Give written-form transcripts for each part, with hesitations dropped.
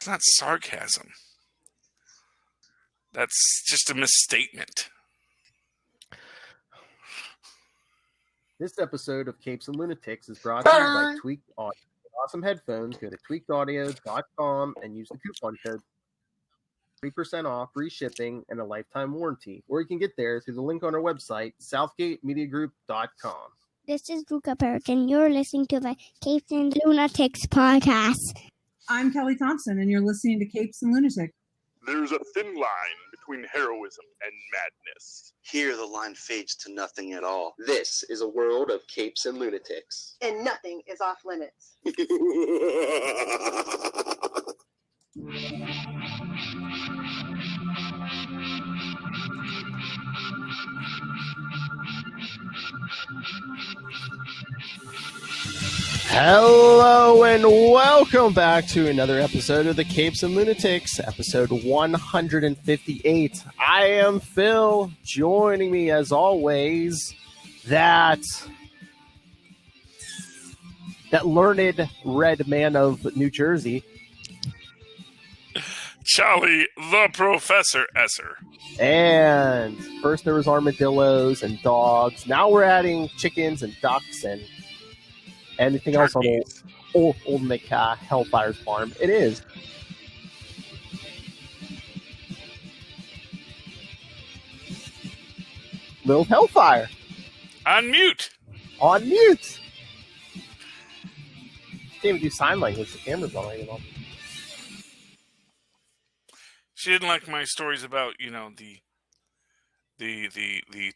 It's not sarcasm. That's just a misstatement. This episode of Capes and Lunatics is brought to you by Tweaked Audio. For awesome headphones, go to tweakedaudio.com and use the coupon code 3% off, free shipping, and a lifetime warranty. Or you can get there through the link on our website, southgatemediagroup.com. This is Luca Burke, and you're listening to the Capes and Lunatics podcast. I'm Kelly Thompson, and you're listening to Capes and Lunatics. There's a thin line between heroism and madness. Here, the line fades to nothing at all. This is a world of Capes and Lunatics. And nothing is off limits. Hello and welcome back to another episode of the Capes and Lunatics, episode 158. I am Phil. Joining me as always, that learned red man of New Jersey, Charlie the Professor Esser. And first there was armadillos and dogs. Now we're adding chickens and ducks and anything else on old Nick Hellfire's farm. It is. Little Hellfire. On mute. On mute. Can't even do sign language. The camera's on. You know. She didn't like my stories about, the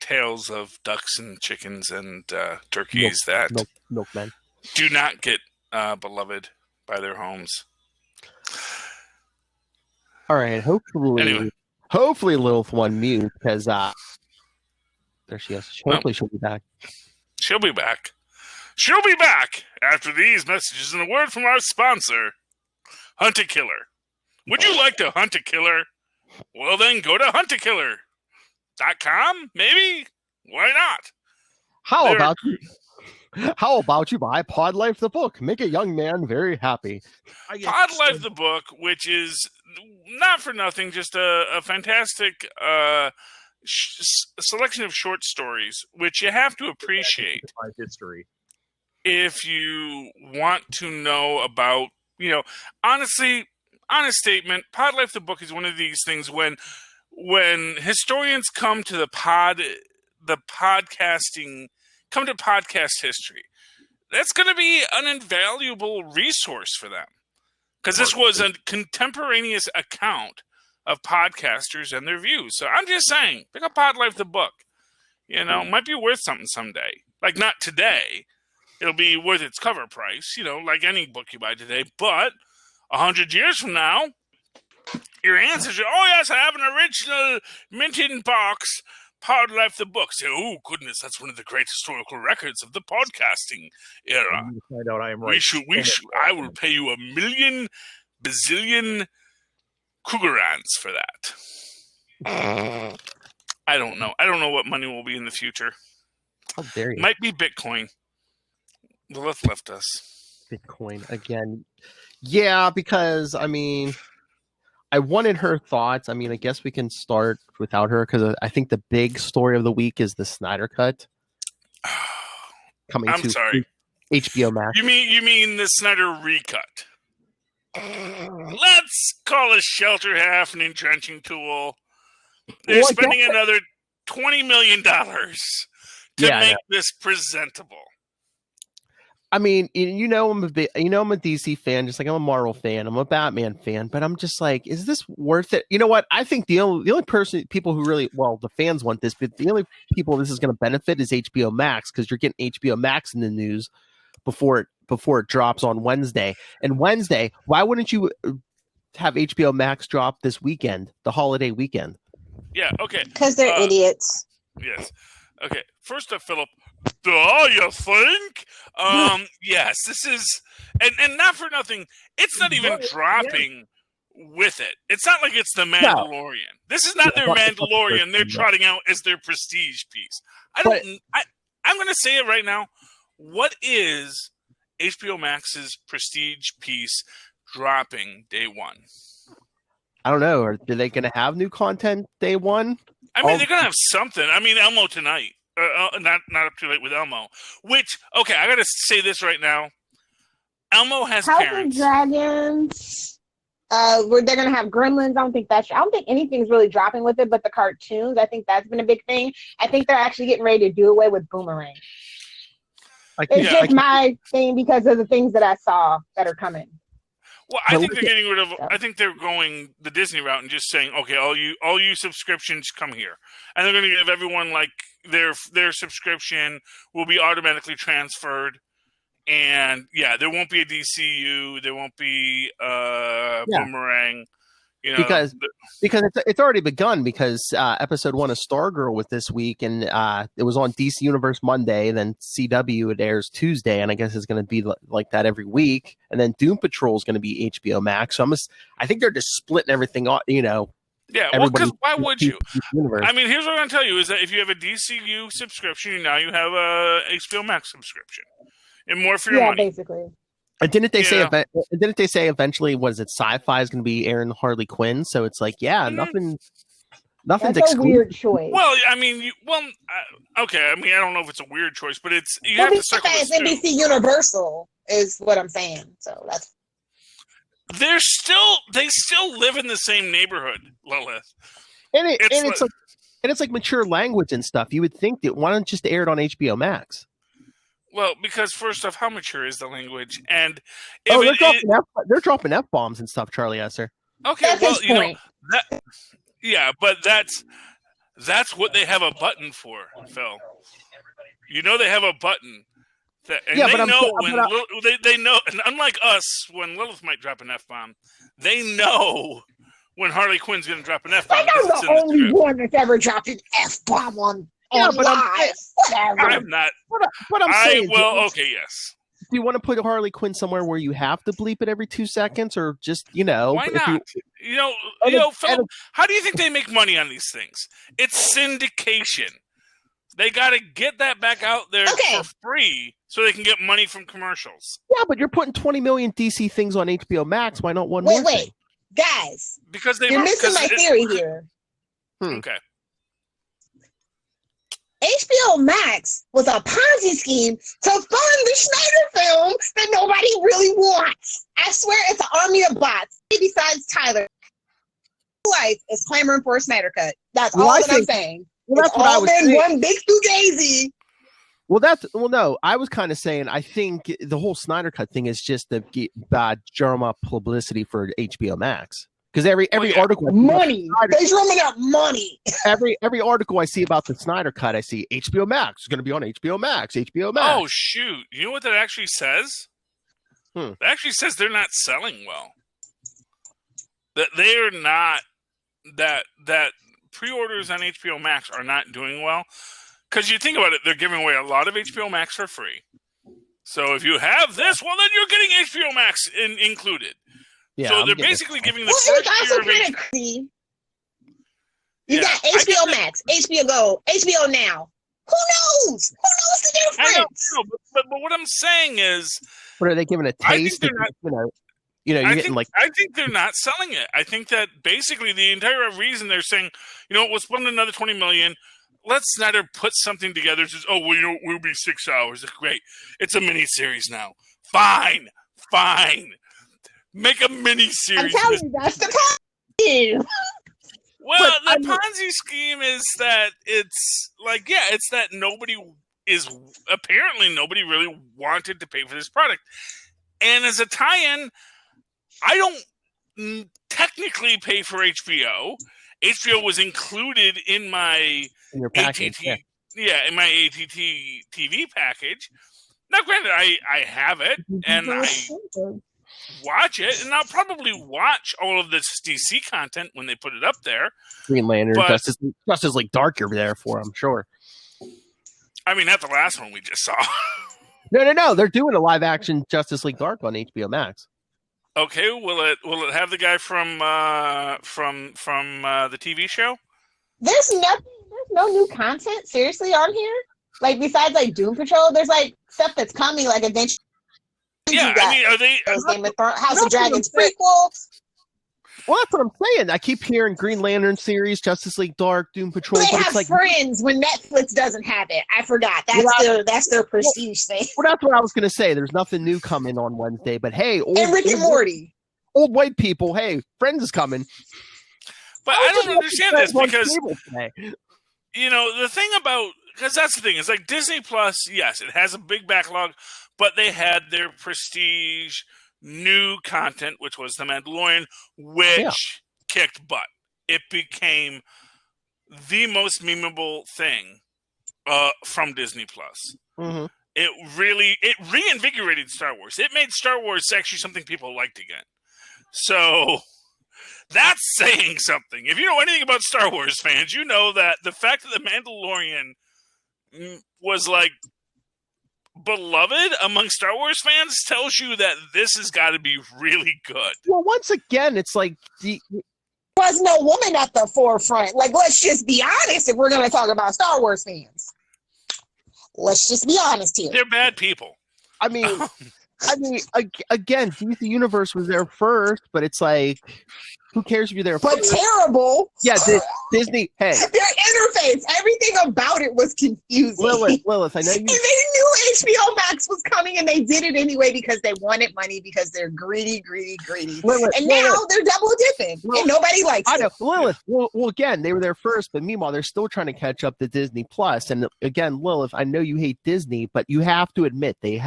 tales of ducks and chickens and turkeys milkmen do not get beloved by their homes. All right, hopefully Lilith won mute because there she is. Hopefully she'll be back. She'll be back. She'll be back after these messages and a word from our sponsor, Hunt a Killer. Would you like to hunt a killer? Well, then go to huntakiller.com, maybe? Why not? How about you buy Pod Life the book? Make a young man very happy. Pod Life the book, which is not for nothing, just a fantastic selection of short stories, which you have to appreciate. History. If you want to know about, honestly, honest statement, Pod Life the book is one of these things when historians come to podcast history, that's going to be an invaluable resource for them. Because this was a contemporaneous account of podcasters and their views. So I'm just saying, pick up Pod Life the book. Might be worth something someday. Like, not today. It'll be worth its cover price, like any book you buy today. But 100 years from now, your ancestors, oh yes, I have an original mint-in box Pod Life the book. Say, oh goodness, that's one of the great historical records of the podcasting era. Find out I am right. I will pay you 1,000,000 bazillion Cougarans for that. I don't know. I don't know what money will be in the future. How dare you? Might be Bitcoin. Lilith left us. Bitcoin again. Yeah, because, I wanted her thoughts. I guess we can start without her because I think the big story of the week is the Snyder cut. Coming to HBO Max. You mean the Snyder recut? Let's call a shelter half an entrenching tool. They're spending another $20 million to make this presentable. I'm a DC fan, just like I'm a Marvel fan. I'm a Batman fan, but I'm just like, is this worth it? You know what? I think the only people who really, the fans want this, but the only people this is going to benefit is HBO Max because you're getting HBO Max in the news before it drops on Wednesday. And Wednesday, why wouldn't you have HBO Max drop this weekend, the holiday weekend? Yeah. Okay. Because they're idiots. Yes. Okay. First up, Philip. You think? Yes, this is, and not for nothing, it's not even dropping with it. It's not like it's the Mandalorian. No. This is not their Mandalorian they're trotting out as their prestige piece. I'm going to say it right now. What is HBO Max's prestige piece dropping day one? I don't know. Are they going to have new content day one? I mean, they're going to have something. I mean, Elmo tonight. Not up too late with Elmo. Which, okay, I got to say this right now. Elmo has House parents. of Dragons. Where they're gonna have Gremlins. I don't think anything's really dropping with it, but the cartoons. I think that's been a big thing. I think they're actually getting ready to do away with Boomerang. It's just my thing because of the things that I saw that are coming. Well, I think they're getting rid of. I think they're going the Disney route and just saying, okay, all you subscriptions come here, and they're going to give everyone like their subscription will be automatically transferred, and there won't be a DCU, there won't be Boomerang, you know, because it's already begun because episode 1 of Stargirl was this week, and it was on DC Universe Monday, then CW it airs Tuesday, and I guess it's going to be like that every week, and then Doom Patrol is going to be HBO Max. So I think they're just splitting everything off, you know. Yeah, well, because why would you? I mean, here's what I'm going to tell you is that if you have a DCU subscription, now you have a HBO Max subscription, and more for your money. Yeah, basically. And didn't they say? Didn't they say eventually? Was it Sci-Fi is going to be airing Harley Quinn? So it's like, nothing's That's exclusive. a weird choice. Well, I mean, okay. I mean, I don't know if it's a weird choice, but it's you have to circle this too. NBC Universal is what I'm saying. So that's. They still live in the same neighborhood, Lilith. It's like mature language and stuff. You would think that why don't just air it on HBO Max? Well, because first off, how mature is the language? And they're dropping F-bombs and stuff, Charlie Esser. Okay, well, you know, but that's what they have a button for, Phil. You know, they have a button. They know, and unlike us, when Lilith might drop an F-bomb, they know when Harley Quinn's going to drop an F-bomb. I'm the only one that's ever dropped an F-bomb on live. Whatever. I'm not. But I'm saying, okay, yes. Do you want to put Harley Quinn somewhere where you have to bleep it every 2 seconds, or just, you know? Why not? Phil, how do you think they make money on these things? It's syndication. They got to get that back out there for free so they can get money from commercials. Yeah, but you're putting 20 million DC things on HBO Max. Why not one more? Wait, guys. Because you're missing my theory here. Okay. HBO Max was a Ponzi scheme to fund the Snyder film that nobody really wants. I swear it's an army of bots. Besides Tyler, life is clamoring for a Snyder cut. That's all I'm saying. Well, that's what I was saying. One big fugazi. No. I was kind of saying I think the whole Snyder cut thing is just the bad drum up publicity for HBO Max. Because every article, money. They're drumming up money. every article I see about the Snyder cut, I see HBO Max is going to be on HBO Max. HBO Max. Oh shoot! You know what that actually says? That actually says they're not selling well. That they are not. That pre-orders on HBO Max are not doing well. Because you think about it, they're giving away a lot of HBO Max for free. So if you have this, well, then you're getting HBO Max included. Yeah, so they're basically giving the first year of HBO. You got HBO Max, HBO Go, HBO Now. Who knows? Who knows the difference? I know, but what I'm saying is, what are they giving a taste? I think they're not selling it. I think that basically the entire reason they're saying, we'll spend another $20 million. Let Snyder put something together. Says, we'll be 6 hours. Great. It's a mini series now. Fine. Make a mini series. I'm telling you, that's the Ponzi. Well, the Ponzi scheme is that it's like, it's that nobody really wanted to pay for this product. And as a tie-in, I don't technically pay for HBO. HBO was included in my package, in my ATT TV package. Now, granted, I have it and I watch it, and I'll probably watch all of this DC content when they put it up there. Green Lantern, Justice League Dark, you're there for, I'm sure. I mean, not the last one we just saw. No. They're doing a live action Justice League Dark on HBO Max. Okay, will it have the guy from the TV show? There's no new content seriously on here. Like besides like Doom Patrol, there's like stuff that's coming like Adventure Yeah, I mean, are they? Game of Thrones, House That's of Dragons what I'm prequel. Well, that's what I'm saying. I keep hearing Green Lantern series, Justice League Dark, Doom Patrol, They but have it's like Friends when Netflix doesn't have it. I forgot. That's their prestige thing. Well, that's what I was going to say. There's nothing new coming on Wednesday, but hey, And Rick and Morty. old white people, hey, Friends is coming. But I don't understand this because today. the thing about because that's the thing is like Disney Plus. Yes, it has a big backlog, but they had their prestige new content, which was The Mandalorian, which kicked butt. It became the most memeable thing from Disney Plus. Mm-hmm. It reinvigorated Star Wars. It made Star Wars actually something people liked again. So that's saying something. If you know anything about Star Wars fans, you know that the fact that The Mandalorian was like beloved among Star Wars fans tells you that this has got to be really good. Well, once again, it's like There was no woman at the forefront. Like, let's just be honest if we're going to talk about Star Wars fans. Let's just be honest here. They're bad people. I mean, again, DC Universe was there first, but it's like, who cares if you're there but first? terrible. Yeah, Disney. Hey, their interface, everything about it was confusing. Lilith, I know you. And they knew HBO Max was coming, and they did it anyway because they wanted money because they're greedy. Lilith, now they're double dipping, and nobody likes it. I know, Lilith. Well, again, they were there first, but meanwhile, they're still trying to catch up to Disney Plus. And again, Lilith, I know you hate Disney, but you have to admit they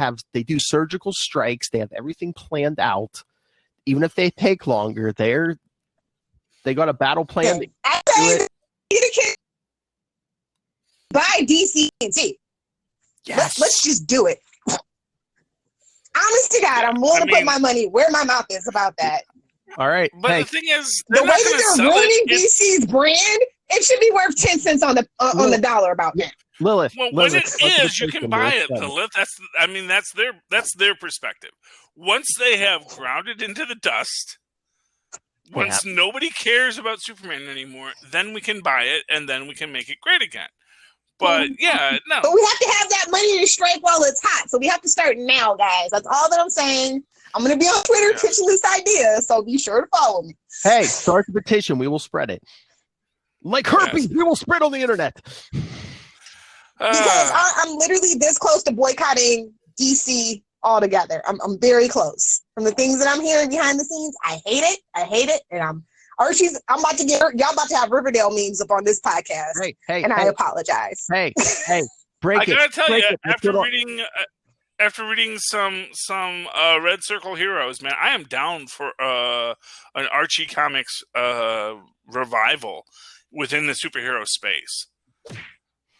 do surgical strikes. They have everything planned out. Even if they take longer, they got a battle plan. I say buy DC and T. Yes. Let's just do it. Honest to God, I'm willing to put my money where my mouth is about that. All right. But the thing is, the way that they're ruining DC's brand, it should be worth 10 cents on the dollar about that. Lilith. Well, Lilith, when it is, you can buy it, Lilith. That's their perspective. Once they have grounded into the dust, once nobody cares about Superman anymore, then we can buy it and then we can make it great again. But no. But we have to have that money to strike while it's hot. So we have to start now, guys. That's all that I'm saying. I'm going to be on Twitter pitching this idea, so be sure to follow me. Hey, start the petition. We will spread it. Like herpes, we will spread on the internet. Because I'm literally this close to boycotting DC altogether. I'm very close. From the things that I'm hearing behind the scenes, I hate it. And I'm about to y'all about to have Riverdale memes up on this podcast. I apologize. Hey, break it. I gotta tell you, after reading some Red Circle Heroes, man, I am down for an Archie Comics revival within the superhero space.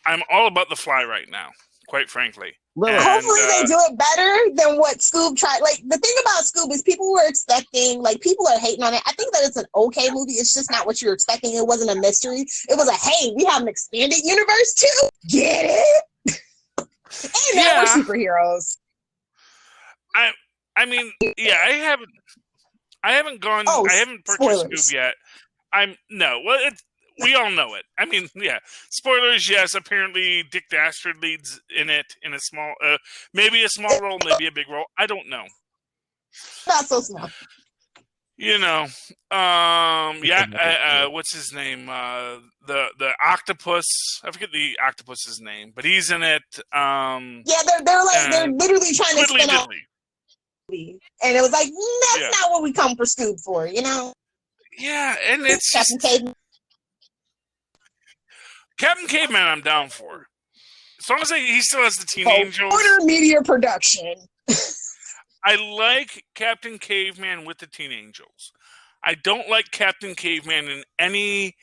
I'm all about the Fly right now, quite frankly. Hopefully they do it better than what Scoob tried. Like, the thing about Scoob is people were expecting, like, people are hating on it. I think that it's an okay movie. It's just not what you're expecting. It wasn't a mystery. It was hey, we have an expanded universe too. Get it? And now we're superheroes. I mean, I haven't gone. I haven't purchased Scoob yet. We all know it. I mean, spoilers. Yes, apparently Dick Dastard leads in it in a small, maybe a small role, maybe a big role. I don't know. Not so small. What's his name? The octopus. I forget the octopus's name, but he's in it. They're literally trying to spin out. And it was like, that's not what we come for Scoob for, Yeah, and it's Captain Caveman I'm down for. As long as he still has the Teen Angels. Order Media Production. I like Captain Caveman with the Teen Angels. I don't like Captain Caveman in any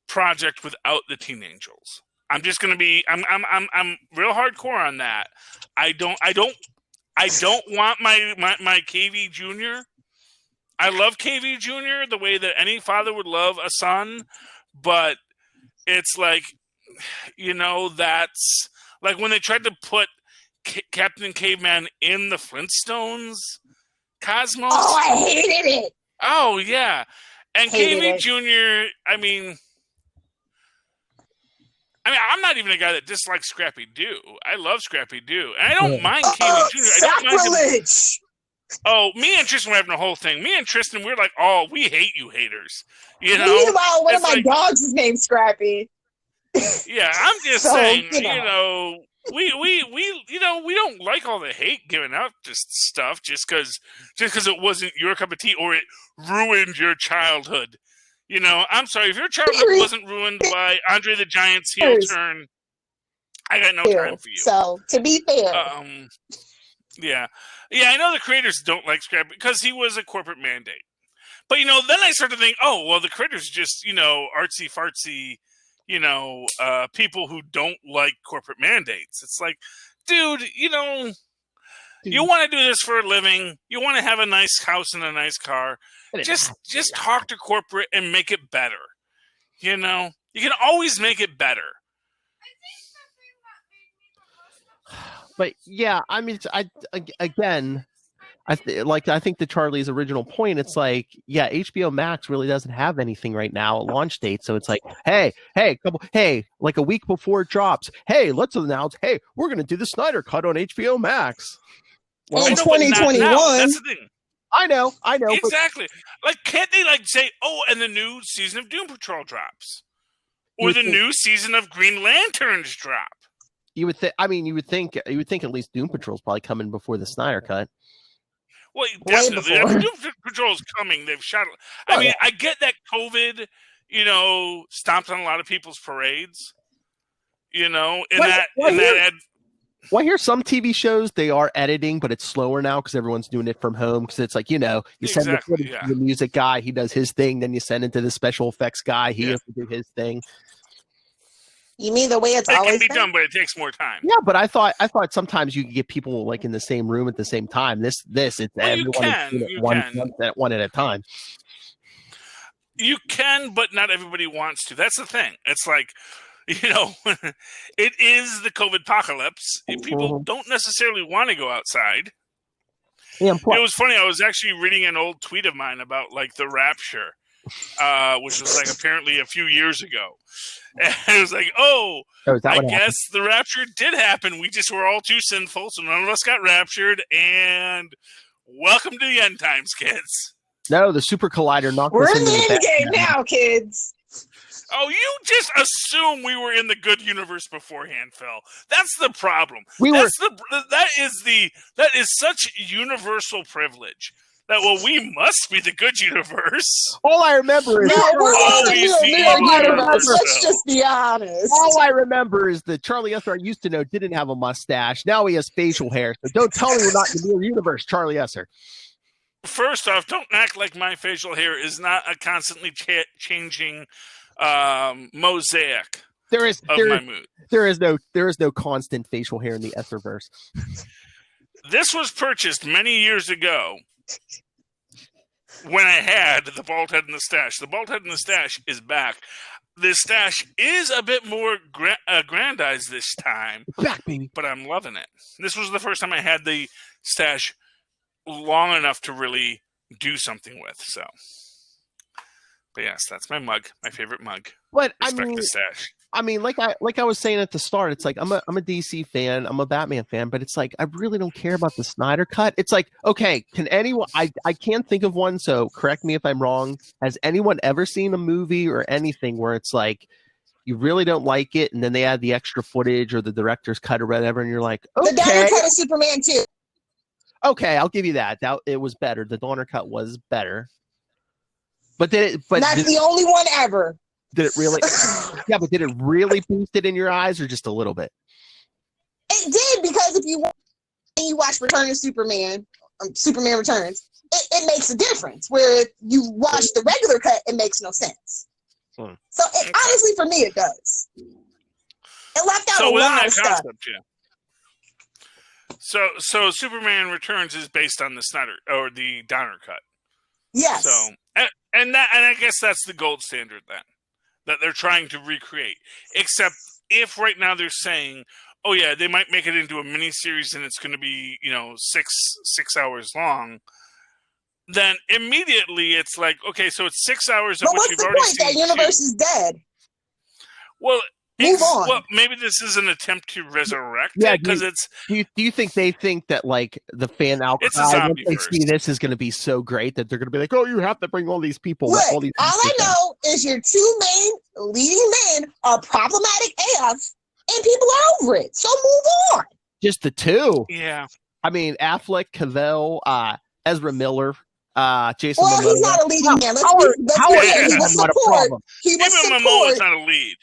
project without the Teen Angels. I'm just gonna be I'm real hardcore on that. I don't want my KV Jr. I love KV Jr. the way that any father would love a son, but it's like, that's like when they tried to put Captain Caveman in the Flintstones cosmos. Oh, I hated it. Oh, yeah. And KV Jr., I mean, I'm not even a guy that dislikes Scrappy Doo. I love Scrappy Doo. And I don't mind KV Jr. I don't mind him. Oh, me and Tristan were having a whole thing. Me and Tristan, we're like, oh, we hate you haters. You know? Meanwhile, one of It's my like- dogs is named Scrappy. Yeah, I'm just So, saying, you know. we we don't like all the hate given out just stuff just because it wasn't your cup of tea or it ruined your childhood. You know, I'm sorry if your childhood wasn't ruined by Andre the Giant's heel turn. I got no time for you. So, to be fair, Yeah, I know the creators don't like Scrap because he was a corporate mandate. But then I start to think, oh well, the creators are just artsy fartsy. People who don't like corporate mandates. It's like, dude, you want to do this for a living. You want to have a nice house and a nice car. Just talk to corporate and make it better. You can always make it better. But yeah, I mean, I think to Charlie's original point, it's like, yeah, HBO Max really doesn't have anything right now at launch date. So it's like, hey, like a week before it drops, hey, let's announce, hey, we're going to do the Snyder Cut on HBO Max. Well, in 2021. That's the thing. I know. Exactly. Like, can't they say, oh, and the new season of Doom Patrol drops, or the new season of Green Lanterns drop? You would think. I mean, you would think at least Doom Patrol's probably coming before the Snyder Cut. Well, definitely. Doom Patrol's coming. They've shot. I mean, I get that COVID, stomped on a lot of people's parades. Well, I hear some TV shows they are editing, but it's slower now because everyone's doing it from home. Because it's like, you send the footage to the music guy, he does his thing, then you send it to the special effects guy, he has to do his thing. You mean the way it's always can be done, but it takes more time. Yeah, but I thought sometimes you could get people like in the same room at the same time. It's everyone one at a time. You can, but not everybody wants to. That's the thing. It's like, it is the COVID apocalypse. People don't necessarily want to go outside. Yeah, it was funny. I was actually reading an old tweet of mine about the rapture, which was apparently a few years ago. And it was like, I guess the rapture did happen. We just were all too sinful, so none of us got raptured. And welcome to the end times, kids. No, the super collider knocked us into the end game now, kids. Oh, you just assume we were in the good universe beforehand, Phil. That's the problem. That is such universal privilege. That we must be the good universe. All I remember is Let's just be honest. All I remember is that Charlie Esser I used to know didn't have a mustache. Now he has facial hair. So don't tell me we're not in the mirror universe, Charlie Esser. First off, don't act like my facial hair is not a constantly changing mosaic. There is no constant facial hair in the Esserverse. This was purchased many years ago when I had the bald head and the stash. The bald head and the stash is back. The stash is a bit more aggrandized this time. It's back, baby. But I'm loving it. This was the first time I had the stash long enough to really do something with. So, but yes, that's my mug, my favorite mug. But Respect the stash. I mean, like I was saying at the start, it's like I'm a DC fan, I'm a Batman fan, but it's like I really don't care about the Snyder Cut. It's like, okay, can anyone? I can't think of one, so correct me if I'm wrong. Has anyone ever seen a movie or anything where it's like you really don't like it, and then they add the extra footage or the director's cut or whatever, and you're like, okay, the Donner Cut of Superman 2. Okay, I'll give you that. It was better. The Donner Cut was better, but that's the only one ever. Did it really? Yeah, but did it really boost it in your eyes, or just a little bit? It did, because if you watch Return of Superman, Superman Returns, it makes a difference. Where if you watch the regular cut, it makes no sense. So honestly, for me, it does. It left out a lot of stuff. Yeah. So Superman Returns is based on the Snyder or the Donner Cut. Yes. So and I guess that's the gold standard then that they're trying to recreate. Except if right now they're saying, oh yeah, they might make it into a miniseries and it's going to be 6 hours long. Then immediately it's like, okay, so it's 6 hours of what you've already seen. That universe is dead. Well, Move on. Well, maybe this is an attempt to resurrect Yeah, it because it's Do you think they think that like the fan It's a outcry once they zombieverse. see this is going to be so great that they're going to be like, oh, you have to bring all these people. Look, all these all I people." know is your two main leading men are problematic AF, and people are over it. So move on. Just the two. yeah. I mean, Affleck, Cavell, Ezra Miller, Jason Well, Momoa. he's not a leading man. Let's Howard be clear. He Abraham was not a support. problem. He was Even Momoa's support. not a lead.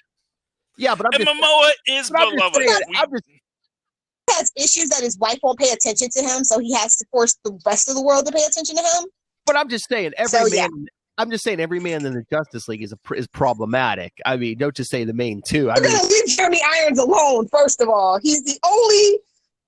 Yeah, but I'm And just, Momoa is but I'm just beloved. saying, We- I'm just He has issues that his wife won't pay attention to him, so he has to force the rest of the world to pay attention to him. But I'm just saying, I'm just saying every man in the Justice League is problematic. I mean, don't just say the main two. I We're mean, gonna leave Jeremy Irons alone. First of all, he's the only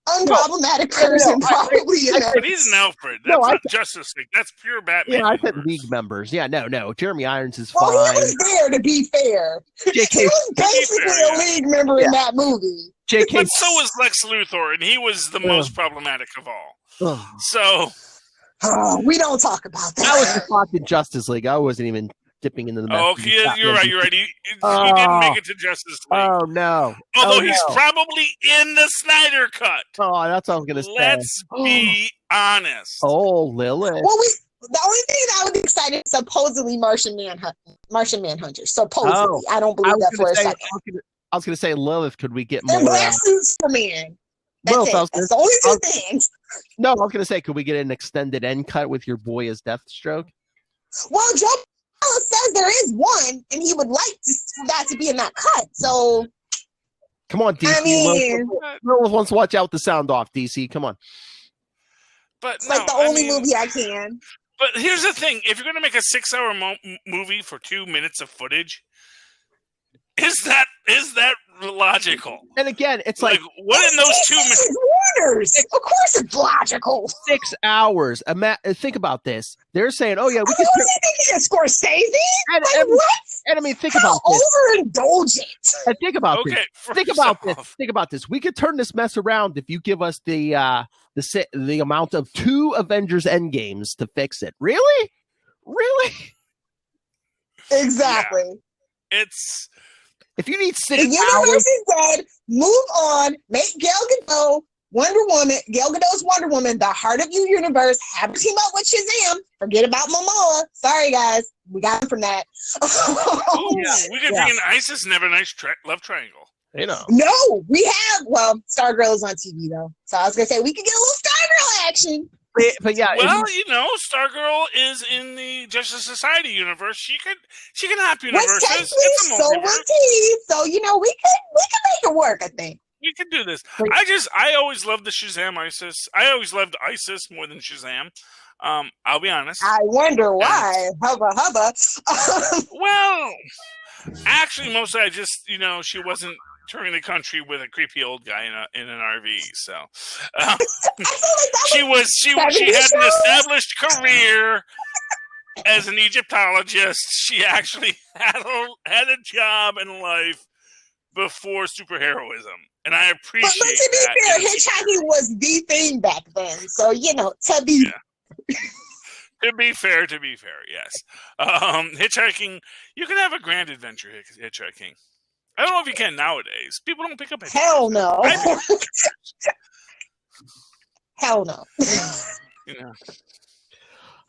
unproblematic person probably in that. But he's an Alfred. That's No, I not Justice League. That's pure Batman. yeah, I said universe. league members. Yeah, no. Jeremy Irons is Well, fine. he was there to be fair. JK, He was basically fair, a league member in that movie. JK. But so was Lex Luthor, and he was the most problematic of all. Ugh. So Oh, we don't talk about that. I was just watching Justice League. I wasn't even dipping into the mess. okay, you're right. You're right. He Oh. didn't make it to Justice League. Oh no! Although Oh, he's no. probably in the Snyder cut. Oh, that's what I was gonna say. Let's be honest. Oh, Lilith. Well, the only thing that I was excited is supposedly Martian Manhunter. Supposedly, Oh, I don't believe that for a second. I was gonna say, Lilith. Could we get And more? Black Suit Superman. That's Lilith, it. I was That's the only I two was- things. No, I was gonna say, could we get an extended end cut with your boy as Deathstroke? Well, Joe Wallace says there is one, and he would like that to be in that cut. So, Come on, DC. I mean, Lilith wants to watch out with the sound off. DC, come on. But it's no, like the only I mean, movie I can. But here's the thing: if you're going to make a 6-hour movie for 2 minutes of footage, is that logical? And again, it's like what in those 2 minutes? It's Warner's. Of course, it's logical. 6 hours. Think about this. They're saying, "Oh yeah, we I could." mean, what do you think of Scorsese? And, Like, and, what? and I mean, think How about this. overindulgent. And think about this. Okay, Think first about this. off, Think about this. We could turn this mess around if you give us the amount of 2 Avengers Endgames to fix it. Really? Exactly. It's If you need The 6 universe hours, is dead. Move on. Make Gal Gadot Wonder Woman. Gal Gadot's Wonder Woman. The heart of your universe. Have her team up with Shazam. Forget about Momoa. Sorry, guys. We got him from that. we could be in ISIS and have a nice love triangle. you know. No, we have. Well, Stargirl is on TV though, so I was gonna say we could get a little Stargirl action. But yeah, Well, Stargirl is in the Justice Society universe. She can hop Which universes. technically, It's a so multiverse. was he. So we could make it work. I think. We can do this. Wait. I always loved the Shazam ISIS. I always loved ISIS more than Shazam. I'll be honest. I wonder why. Hubba. Well, actually, mostly I just she wasn't touring the country with a creepy old guy in an RV. So I feel like that she was she 70 had an shows. established career as an Egyptologist. She actually had a job in life before superheroism, and I appreciate But to be that. fair, hitchhiking was the thing back then. So to be To be fair, yes. Hitchhiking, you can have a grand adventure hitchhiking. I don't know if you can nowadays. People don't pick up hitchhikers. hell no, hell no.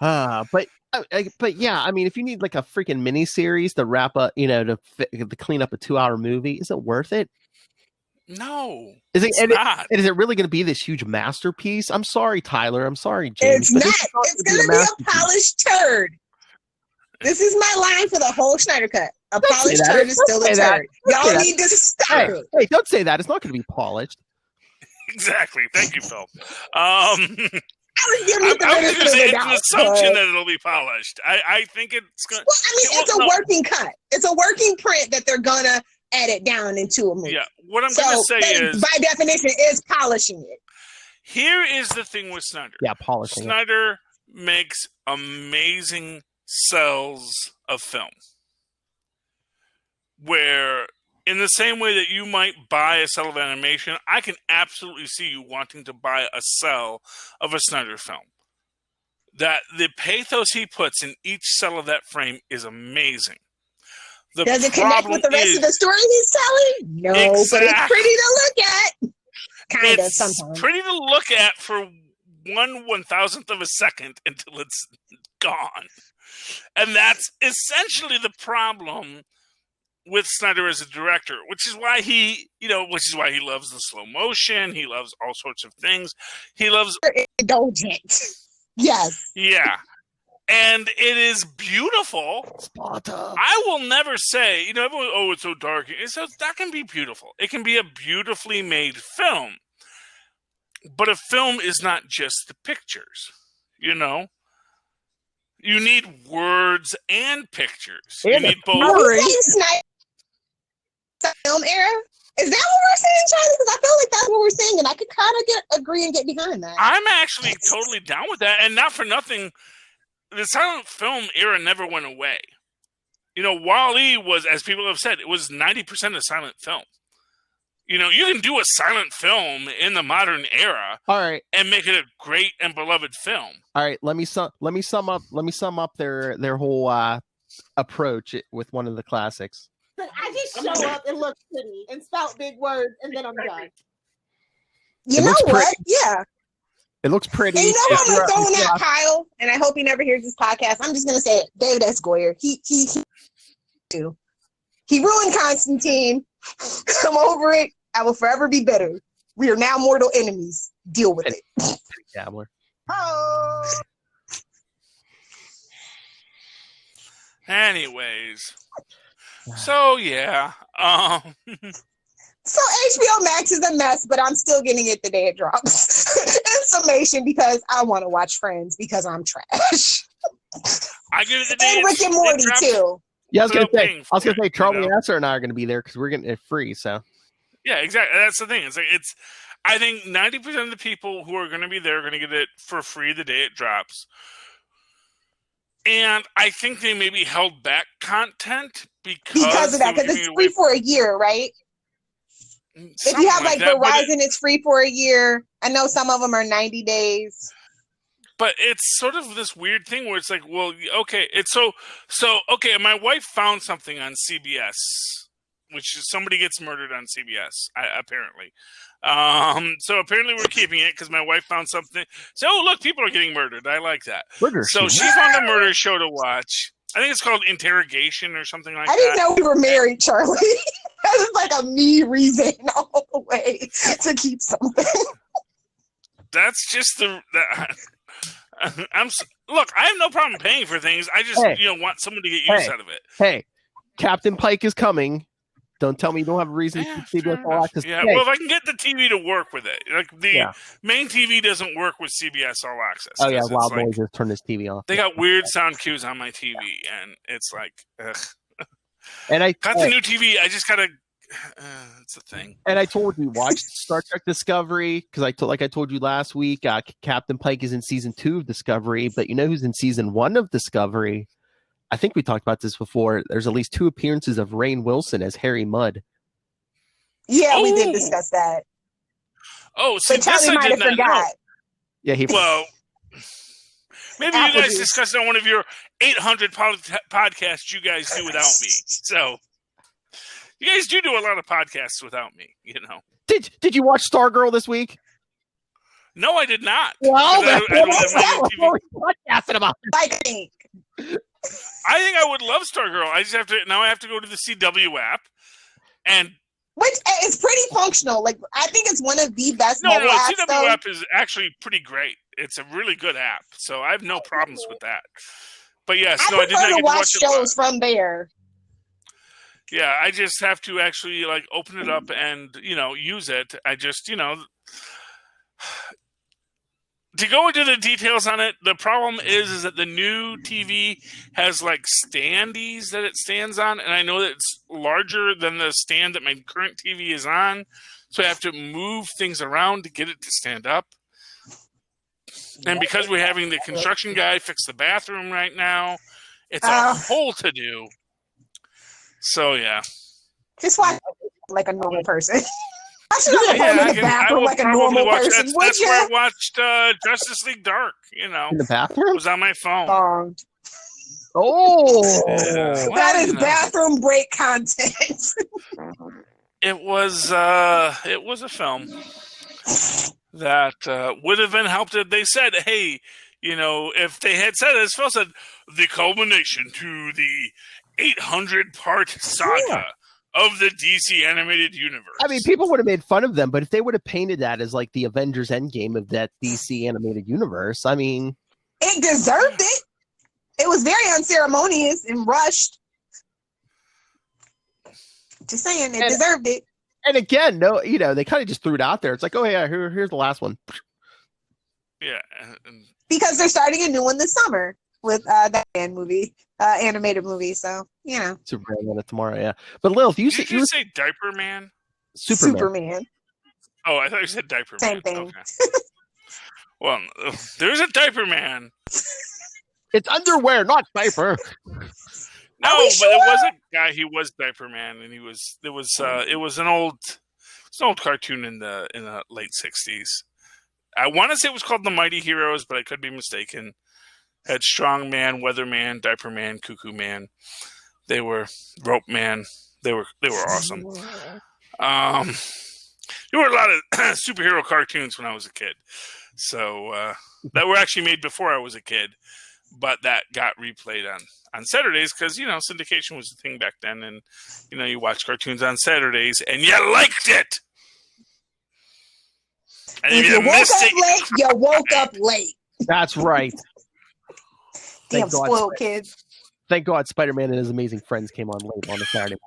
But yeah, I mean, if you need like a freaking mini series to wrap up, to clean up a 2-hour movie, is it worth it? No, Is it? it's And not. is it really going to be this huge masterpiece? I'm sorry, Tyler. I'm sorry, James. It's but not. this is It's gonna gonna be be a masterpiece. polished turd. This is my line for the whole Snyder cut. A Don't say polished that. turd is Don't still say a that. turd. Don't say Y'all that. need to stop it. Hey, don't say that. It's not going to be polished. Exactly. Thank you, Phil. I was giving I it the was benefit going to of say the it's doubt. an assumption but- that it'll be polished. I think it's going. Well, I mean, it's a working cut. It's a working print that they're gonna edit down into a movie. Yeah. What I'm So going to say that, is, by definition, is polishing it. here is the thing with Snyder. Yeah, polishing. it. Snyder makes amazing cells of film. Where, in the same way that you might buy a cell of animation, I can absolutely see you wanting to buy a cell of a Snyder film. That the pathos he puts in each cell of that frame is amazing. Does it connect with the rest of the story he's telling? No, but it's pretty to look at. Kind of, sometimes. It's pretty to look at for 1/1000th of a second until it's gone. And that's essentially the problem with Snyder as a director, which is why he loves the slow motion. He loves all sorts of things. He loves indulgent. Yes. Yeah. And it is beautiful. Sparta. I will never say, everyone, oh, it's so dark. That can be beautiful. It can be a beautifully made film. But a film is not just the pictures, You need words and pictures. You need both. Are we saying Snyder film era? Is that what we're saying, Charlie? Because I feel like that's what we're saying, and I could kind of agree and get behind that. I'm actually totally down with that, and not for nothing. The silent film era never went away. Wall-E was, as people have said, it was 90% of silent film. You can do a silent film in the modern era, all right, and make it a great and beloved film. All right, let me sum up their whole approach with one of the classics. I just show up and look pretty and spout big words, and then I'm done. You know what? Yeah. It looks pretty. And I'm gonna throw in that Kyle, and I hope he never hears this podcast. I'm just gonna say it. David S. Goyer. He ruined Constantine. I'm over it. I will forever be bitter. We are now mortal enemies. Deal with it. Gambler. Oh. Anyways. So yeah. So HBO Max is a mess, but I'm still getting it the day it drops. In summation, because I want to watch Friends because I'm trash. I get it the day and Rick and Morty too. Yeah, I was gonna say Charlie Nasser and I are gonna be there because we're getting it free. So yeah, exactly. That's the thing. I think 90% of the people who are going to be there are going to get it for free the day it drops. And I think they maybe held back content because of that, because it's free for a year, right? If you have like Verizon, it's free for a year. I know some of them are 90 days. But it's sort of this weird thing where it's like, well, okay, it's so okay. My wife found something on CBS, which is somebody gets murdered on CBS, apparently. So apparently we're keeping it because my wife found something. So look, people are getting murdered. I like that. So she found a murder show to watch. I think it's called Interrogation or something like that. I didn't know we were married, Charlie. That was like a me reason all the way to keep something. That's just look, I have no problem paying for things. I just want someone to get use out of it. Hey, Captain Pike is coming. Don't tell me you don't have a reason to see CBS All Access. Yeah, well, if I can get the TV to work with it. Like the main TV doesn't work with CBS All Access. Oh yeah, Loud Boys just turn this TV off. They got weird sound cues on my TV, and it's like, ugh. And I got the new TV. I just gotta. It's a thing. And I told you, watch Star Trek Discovery because I told you last week. Captain Pike is in season 2 of Discovery, but you know who's in season 1 of Discovery? I think we talked about this before. There's at least 2 appearances of Rainn Wilson as Harry Mudd. Yeah, we did discuss that. Oh, so Charlie might have forgot. Yeah, well, maybe you guys discussed it on one of your 800 podcasts you guys do without me. So you guys do a lot of podcasts without me, Did you watch Stargirl this week? No, I did not. Well, that's what we're podcasting about. I think I would love Stargirl. I just have to go to the CW app, and which is pretty functional. Like I think it's one of the best. Mobile apps, CW app is actually pretty great. It's a really good app, so I have no problems with that. But yes, I did not get to watch shows from there. Yeah, I just have to actually open it up and use it. I just to go into the details on it, the problem is that the new TV has standees that it stands on, and I know that it's larger than the stand that my current TV is on, so I have to move things around to get it to stand up. And because we're having the construction guy fix the bathroom right now, it's a whole to-do. So, yeah. Just watch like a normal person. I should have in the bathroom like a normal person. That's where I watched Justice League Dark, In the bathroom? It was on my phone. Oh, Yeah, That well, is bathroom break content. it was a film that would have been helped if they said, hey, if they had said, as Phil said, the culmination to the 800-part saga of the DC animated universe. I mean, people would have made fun of them, but if they would have painted that as like the Avengers Endgame of that DC animated universe, I mean, It deserved it. It was very unceremonious and rushed. Just saying, it deserved it. And again, no, they kind of just threw it out there. It's like, oh yeah, here's the last one. Yeah, because they're starting a new one this summer with that animated movie. So Superman on it tomorrow, yeah. But Lil, did you just say Diaper Man? Superman. Oh, I thought you said Diaper Same Man. thing. Okay. Well, there's a Diaper Man. It's underwear, not diaper. No, but it was a guy. He was Diaper Man, and it was an old cartoon in the late '60s. I want to say it was called The Mighty Heroes, but I could be mistaken. Had Strong Man, Weather Man, Diaper Man, Cuckoo Man. They were Rope Man. They were awesome. There were a lot of superhero cartoons when I was a kid, so that were actually made before I was a kid, but that got replayed on Saturdays because syndication was the thing back then, and you watch cartoons on Saturdays and you liked it. And if you woke up late, you woke up late. That's right. Damn spoiled kids. Thank God Spider-Man and his amazing friends came on late on a Saturday.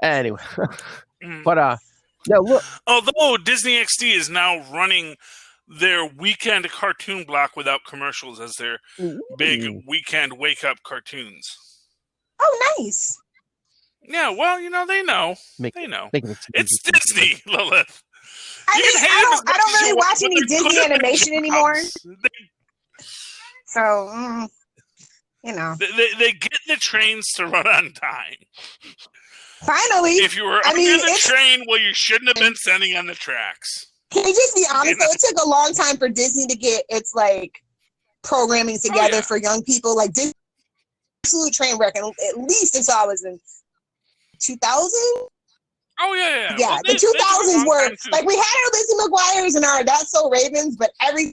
Anyway. But no, look. Although Disney XD is now running their weekend cartoon block without commercials as their big weekend wake-up cartoons. Oh, nice. Yeah, well, they know. They know. It's Disney, Lilith. I don't really watch any Disney animation anymore. So, They get the trains to run on time. Finally. If you were under the train, well, you shouldn't have been standing on the tracks. Can we just be honest, though? It took a long time for Disney to get its, programming together for young people. Like, Disney absolute train wreck, at least until I was in 2000? Oh, yeah. Yeah, well, the 2000s were, we had our Lizzie McGuire's and our That's So Ravens, but they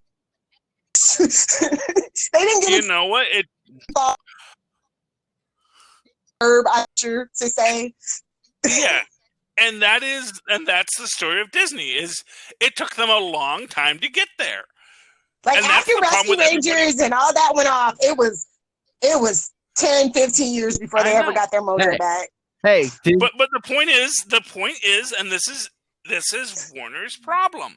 didn't get You know what? Herb, I'm sure to say. Yeah. And that's the story of Disney, is it took them a long time to get there. After Rescue Rangers and all that went off, it was 10, 15 years before they ever got their mojo back. Hey, but the point is, and this is Warner's problem,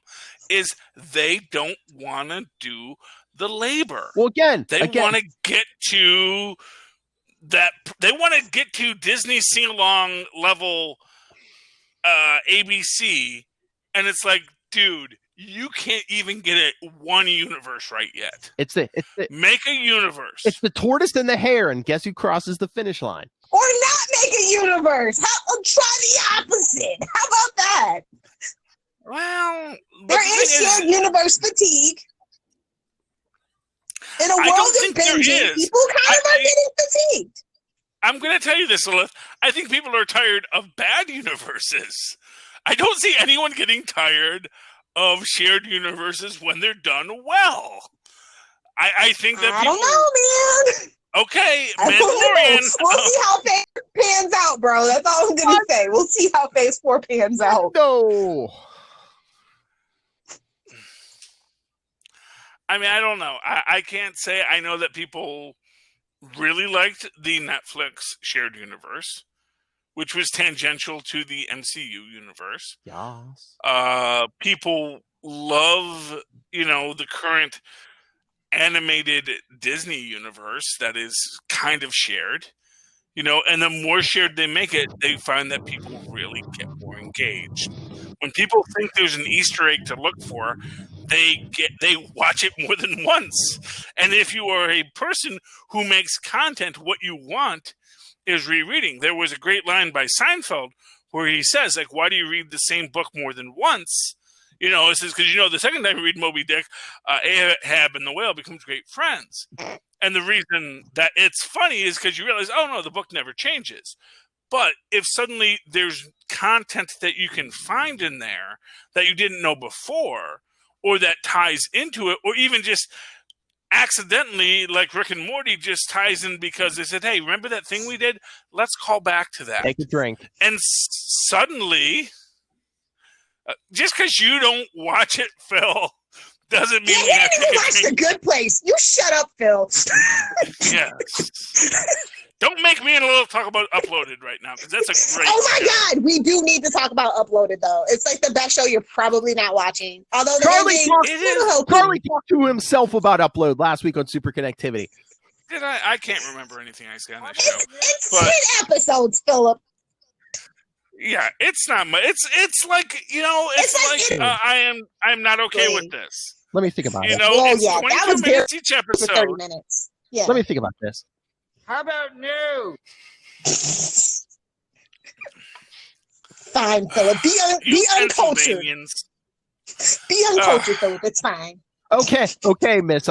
is they don't want to do the labor. Well, they want to get to that. They want to get to Disney sing-along level ABC, and it's like, dude, you can't even get it one universe right yet. Make a universe. It's the tortoise and the hare, and guess who crosses the finish line? Or not make a universe. Try the opposite. How about that? Well, there is shared universe fatigue. In a world of binging, people kind of are getting fatigued. I'm going to tell you this, Lilith. I think people are tired of bad universes. I don't see anyone getting tired of shared universes when they're done well. I think that I don't know, man. Okay, Mandalorian. We'll see how Phase 4 pans out, bro. That's all I'm going to say. We'll see how Phase 4 pans out. No. I mean, I don't know. I can't say. I know that people really liked the Netflix shared universe, which was tangential to the MCU universe. Yes. People love, the current animated Disney universe that is kind of shared, and the more shared they make it, they find that people really get more engaged. When people think there's an Easter egg to look for, they watch it more than once. And if you are a person who makes content, what you want is rereading. There was a great line by Seinfeld where he says, why do you read the same book more than once? You know, this is because, you know, the second time you read Moby Dick, Ahab and the whale becomes great friends. And the reason that it's funny is because you realize, oh, no, the book never changes. But if suddenly there's content that you can find in there that you didn't know before, or that ties into it, or even just accidentally, like Rick and Morty, just ties in because they said, hey, remember that thing we did? Let's call back to that. Take a drink. And suddenly, just because you don't watch it, Phil, doesn't mean You didn't even watch The Good Place. You shut up, Phil. Yes. Don't make me and Lil talk about Uploaded right now, because that's a great Oh my show. God, we do need to talk about Uploaded though. It's like the best show you're probably not watching. Although the Charlie ending, talked- It is. hokey. Charlie talked to himself about Upload last week on Super Connectivity. Did I can't remember anything I say on that show. It's But 10 episodes, Philip. yeah, it's not much. It's like, you know, it's It's like I'm not okay with this. Let me think about You it. know, Well, it's yeah, that 22 was minutes each For 30 episode. minutes. Yeah. Let me think about this. How about new? Fine, Philip. Be You uncultured. Pennsylvanians. Be uncultured, Philip. It's fine. Okay, miss.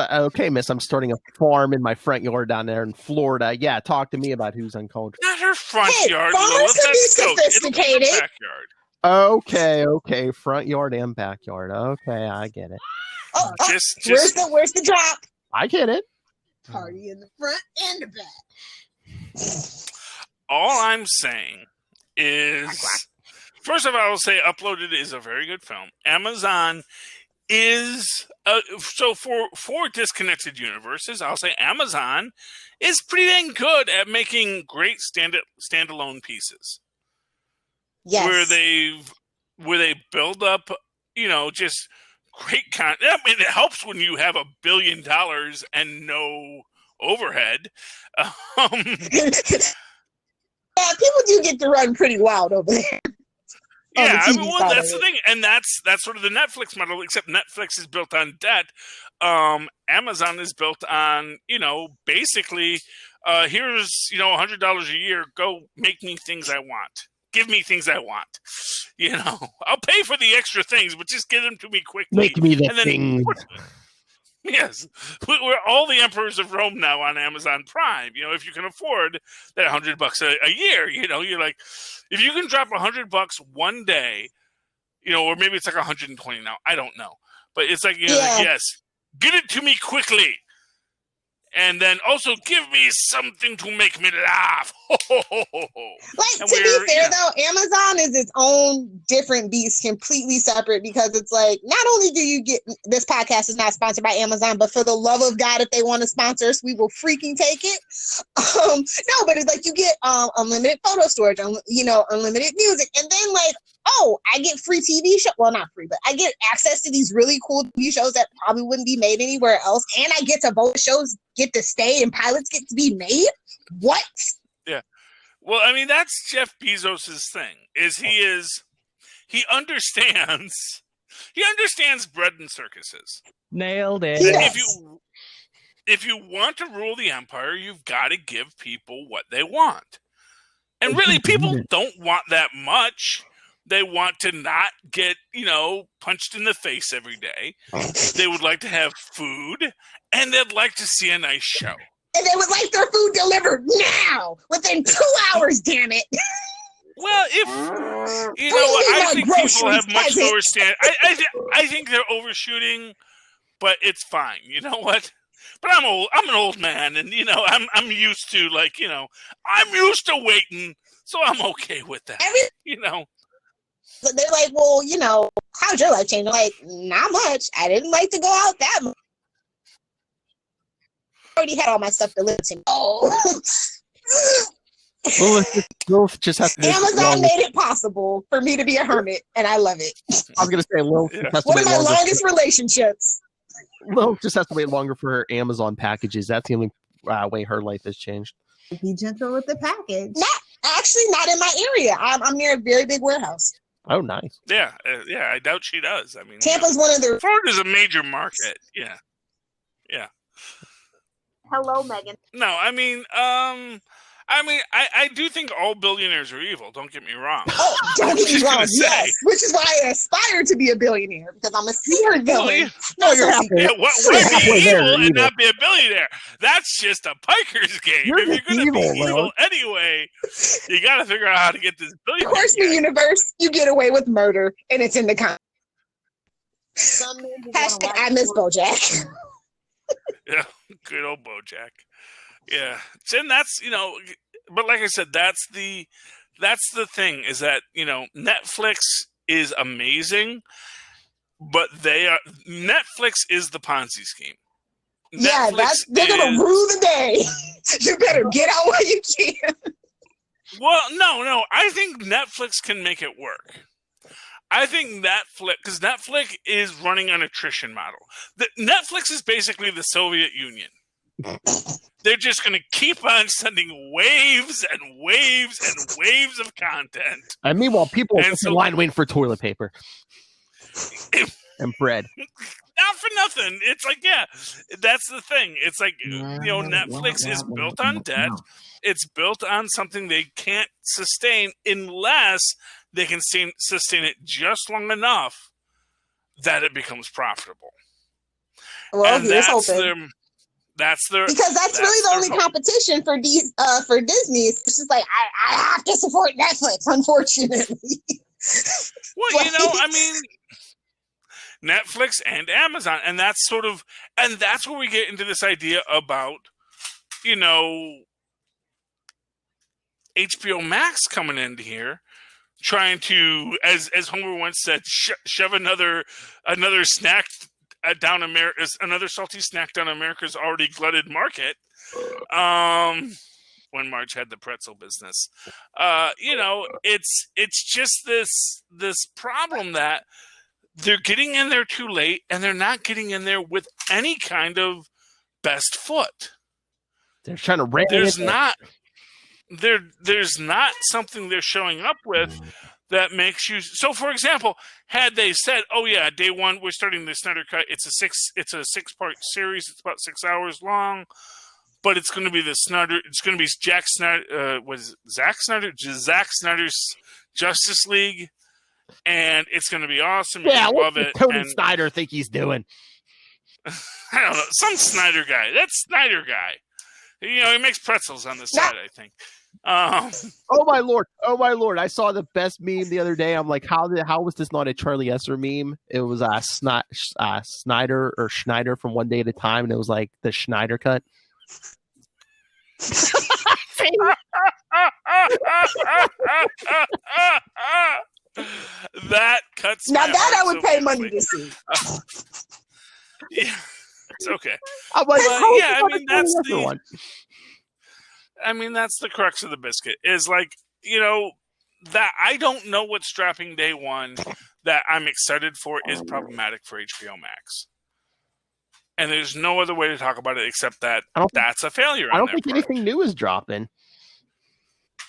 I'm starting a farm in my front yard down there in Florida. Yeah, talk to me about who's uncultured. Not her front Hey, yard. farms Lilith, can be that's goat. It'll be sophisticated. her backyard. Okay, front yard and backyard. Okay, I get it. Oh, Just where's the drop? I get it. Party in the front and the back. all I'm saying is, first of all, I will say Uploaded is a very good film. Amazon is so for disconnected universes, I'll say Amazon is pretty dang good at making great standalone pieces. Yes. Where they build up, you know, just great content. I mean, it helps when you have $1 billion and no overhead. Yeah, people do get to run pretty wild over there. Yeah, the I TV mean, well, side that's of the it. thing, and that's sort of the Netflix model. Except Netflix is built on debt. Amazon is built on, you know, basically, here's, you know, $100 a year. Go make me things I want. Give me things I want. You know, I'll pay for the extra things, but just get them to me quickly. Make me the And then thing. Yes, we're all the emperors of Rome now on Amazon Prime. You know, if you can afford that $100 a year, you know, you're like, if you can drop $100 one day, you know, or maybe it's like 120 now. I don't know, but it's like, you know, Yeah. like, yes, get it to me quickly, and then also give me something to make me laugh. Like, And to be we're- fair yeah. though, Amazon is its own different beast, completely separate, because it's like, not only do you get, this podcast is not sponsored by Amazon, but for the love of God, if they want to sponsor us, we will freaking take it. No, but it's like you get unlimited photo storage, you know, unlimited music, and then like, oh, I get free TV show. Well, not free, but I get access to these really cool TV shows that probably wouldn't be made anywhere else, and I get to vote shows get to stay and pilots get to be made. What? Well, I mean, that's Jeff Bezos's thing. He understands bread and circuses. Nailed it. That Yes. if you want to rule the empire, you've got to give people what they want. And really, people don't want that much. They want to not get, you know, punched in the face every day. They would like to have food, and they'd like to see a nice show. And they would like their food delivered now, within 2 hours, damn it. Well, if you know, Bring me I my think people groceries, have much peasant. lower standard. I think they're overshooting, but it's fine. You know what? But I'm old. I'm an old man, and you know, I'm used to, like, you know, I'm used to waiting, so I'm okay with that. You know. They're like, well, you know, how's your life changed? Like, not much. I didn't like to go out that much. I already had all my stuff delivered to me. Oh. Lil just has to wait Amazon longer. made it possible for me to be a hermit, and I love it. I was gonna say Lil just has to One wait of my longer. longest relationships. Lil just has to wait longer for her Amazon packages. That's the only way her life has changed. Be gentle with the package. Not in my area. I'm near a very big warehouse. Oh, nice. Yeah, yeah. I doubt she does. I mean, Tampa's one of the. Florida's a major market. Yeah, yeah. Hello, Megan. No, I mean, I mean, I do think all billionaires are evil. Don't get me wrong. Oh, don't get me just wrong. gonna say. Yes, which is why I aspire to be a billionaire because I'm a secret villain. No, you're so halfway. Yeah, why halfway be there, evil and evil. not be a billionaire? That's just a piker's game. You're If you're just going to be evil, evil Will. anyway, you got to figure out how to get this billionaire. Horseman guy. universe, you get away with murder, and it's in the con. Some men just wanna Hashtag watch I miss sports. BoJack. Yeah, good old BoJack. Yeah, and that's but like I said, that's the thing is that Netflix is amazing, but Netflix is the Ponzi scheme. Yeah, Netflix they're gonna rule the day. You better get out while you can. Well, no, I think Netflix can make it work. I think because Netflix is running an attrition model. Netflix is basically the Soviet Union. They're just going to keep on sending waves and waves and waves of content. And meanwhile, people are And in line waiting for toilet paper and bread. Not for nothing. It's like, yeah, that's the thing. It's like, Netflix is built on debt. It's built on something they can't sustain unless they can sustain it just long enough that it becomes profitable. Well, And here's hoping. Because that's really the only competition for Disney. It's just like I have to support Netflix, unfortunately. Well, I mean, Netflix and Amazon, and that's where we get into this idea about, HBO Max coming into here, trying to, as Homer once said, shove another snack down another salty snack down America's already glutted market. When Marge had the pretzel business, it's just this problem that they're getting in there too late, and they're not getting in there with any kind of best foot. They're trying to ram There's not something they're showing up with that makes you. So, for example, had they said, "Oh yeah, day one, we're starting the Snyder Cut. It's a 6-part series. It's about 6 hours long, but it's going to be the Snyder. It's going to be Zack Snyder's Justice League, and it's going to be awesome. Yeah, love what it." does Tony And Snyder think he's doing? I don't know, some Snyder guy. That Snyder guy. He makes pretzels on the side, I think. Oh my lord! I saw the best meme the other day. I'm like, how was this not a Charlie Esser meme? It was Snyder from One Day at a Time, and it was like the Snyder cut. That cuts. Now my that I heart would so pay beautifully. money to see. Yeah, it's okay. I'm like, Yeah, I mean that's the one. I mean that's the crux of the biscuit. Is like that I don't know what's dropping day one that I'm excited for is problematic for HBO Max. And there's no other way to talk about it except that that's a failure. I don't think anything new is dropping.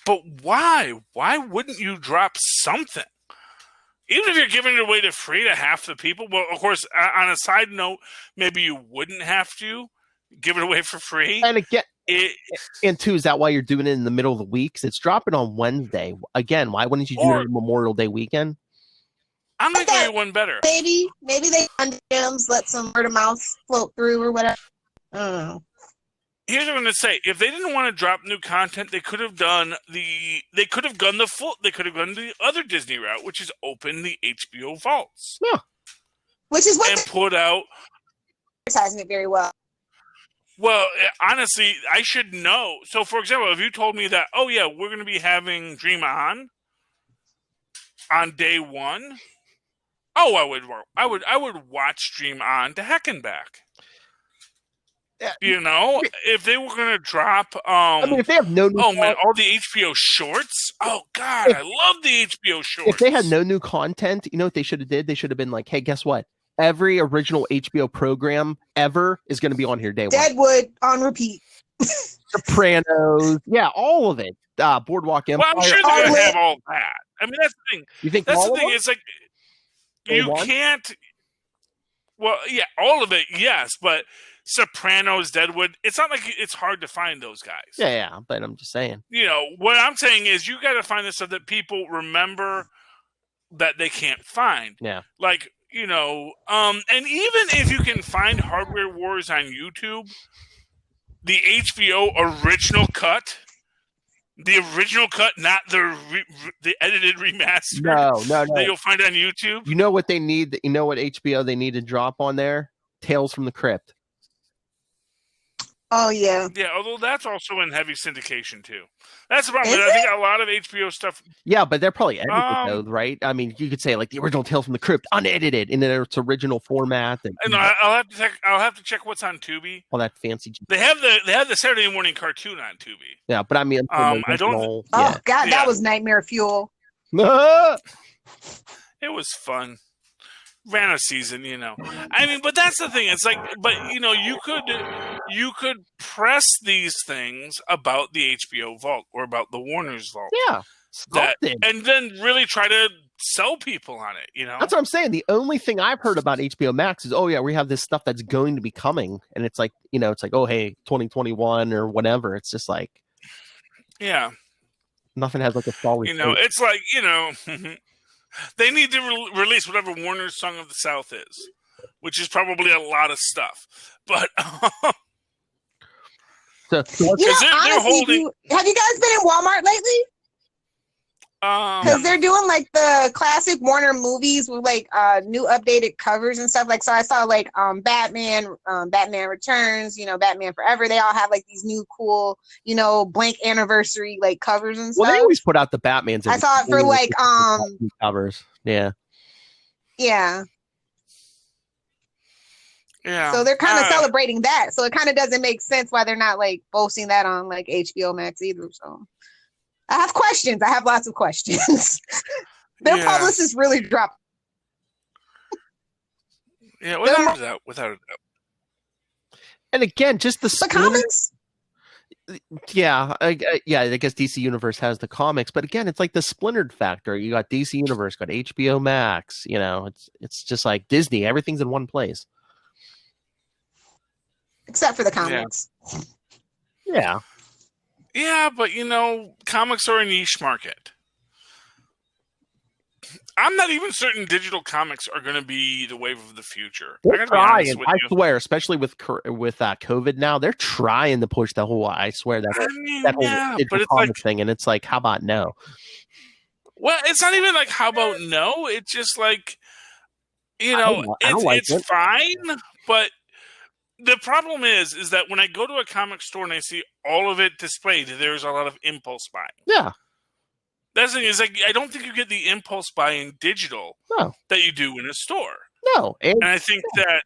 But why? Why wouldn't you drop something? Even if you're giving it away to free to half the people. Well, of course, on a side note, maybe you wouldn't have to give it away for free. And again, and two, is that why you're doing it in the middle of the week? 'Cause it's dropping on Wednesday. Again, why wouldn't you do it on Memorial Day weekend? I'm going to give you one better. Maybe they under gems, let some word of mouth float through or whatever. I don't know. Here's what I'm going to say: if they didn't want to drop new content, they could have gone the other Disney route, which is open the HBO vaults. Yeah, which is what and put out advertising it very well. Well, honestly, I should know. So, for example, if you told me that, oh yeah, we're going to be having Dream On day one, oh, I would watch Dream On to heck and back. If they were going to drop, I mean, if they have no new all the HBO shorts. Oh God, I love the HBO shorts. If they had no new content, you know what they should have did? They should have been like, hey, guess what? Every original HBO program ever is going to be on here day one. Deadwood on repeat. Sopranos, yeah, all of it. Boardwalk Empire. Well, I'm sure they're going to have all that. I mean, that's the thing. You think that's all the thing? of them? It's like you can't. Well, yeah, all of it, yes, but Sopranos, Deadwood. It's not like it's hard to find those guys. Yeah, but I'm just saying. What I'm saying is you got to find the stuff that people remember that they can't find. Yeah. Like, and even if you can find Hardware Wars on YouTube, the HBO original cut, not the edited remaster. No. That you'll find on YouTube. You know what they need? You know what HBO they need to drop on there? Tales from the Crypt. Oh yeah. Yeah, although that's also in heavy syndication too. That's the problem. I think a lot of HBO stuff. Yeah, but they're probably edited though, right? I mean, you could say like the original Tales from the Crypt, unedited, in its original format. And I'll have to check what's on Tubi. All that fancy. They have the Saturday morning cartoon on Tubi. Yeah, but I mean, I don't. Oh God, that was nightmare fuel. It was fun. Ran a season, I mean, but that's the thing. It's like, but you could press these things about the HBO vault or about the Warner's vault. Yeah. And then really try to sell people on it, That's what I'm saying. The only thing I've heard about HBO Max is, oh yeah, we have this stuff that's going to be coming, and it's like, oh hey, 2021 or whatever. It's just like, yeah, nothing has like a solid. It's like they need to release whatever Warner's Song of the South is, which is probably a lot of stuff. But honestly, have you guys been in Walmart lately? Because they're doing like the classic Warner movies with like new updated covers and stuff. Like, so I saw like Batman, Batman Returns, Batman Forever. They all have like these new cool, blank anniversary like covers and stuff. Well, they always put out the Batmans. I saw it for like covers. Yeah. Yeah. Yeah. So they're kind of celebrating that. So it kind of doesn't make sense why they're not like posting that on like HBO Max either. So I have questions. I have lots of questions. Their publicists really dropped. Yeah, without a doubt. And again, just the comics. Yeah, I guess DC Universe has the comics, but again, it's like the splintered factor. You got DC Universe, got HBO Max. It's just like Disney. Everything's in one place, except for the comics. Yeah. Yeah, but comics are a niche market. I'm not even certain digital comics are going to be the wave of the future. They're trying. I swear, especially with COVID now, they're trying to push the whole. I swear that whole digital comic thing, and it's like, how about no? Well, it's not even like how about no. It's just like, it's fine, but the problem is that when I go to a comic store and I see all of it displayed, there's a lot of impulse buying. Yeah. That's the thing, is like, I don't think you get the impulse buying digital that you do in a store. No. And I think that,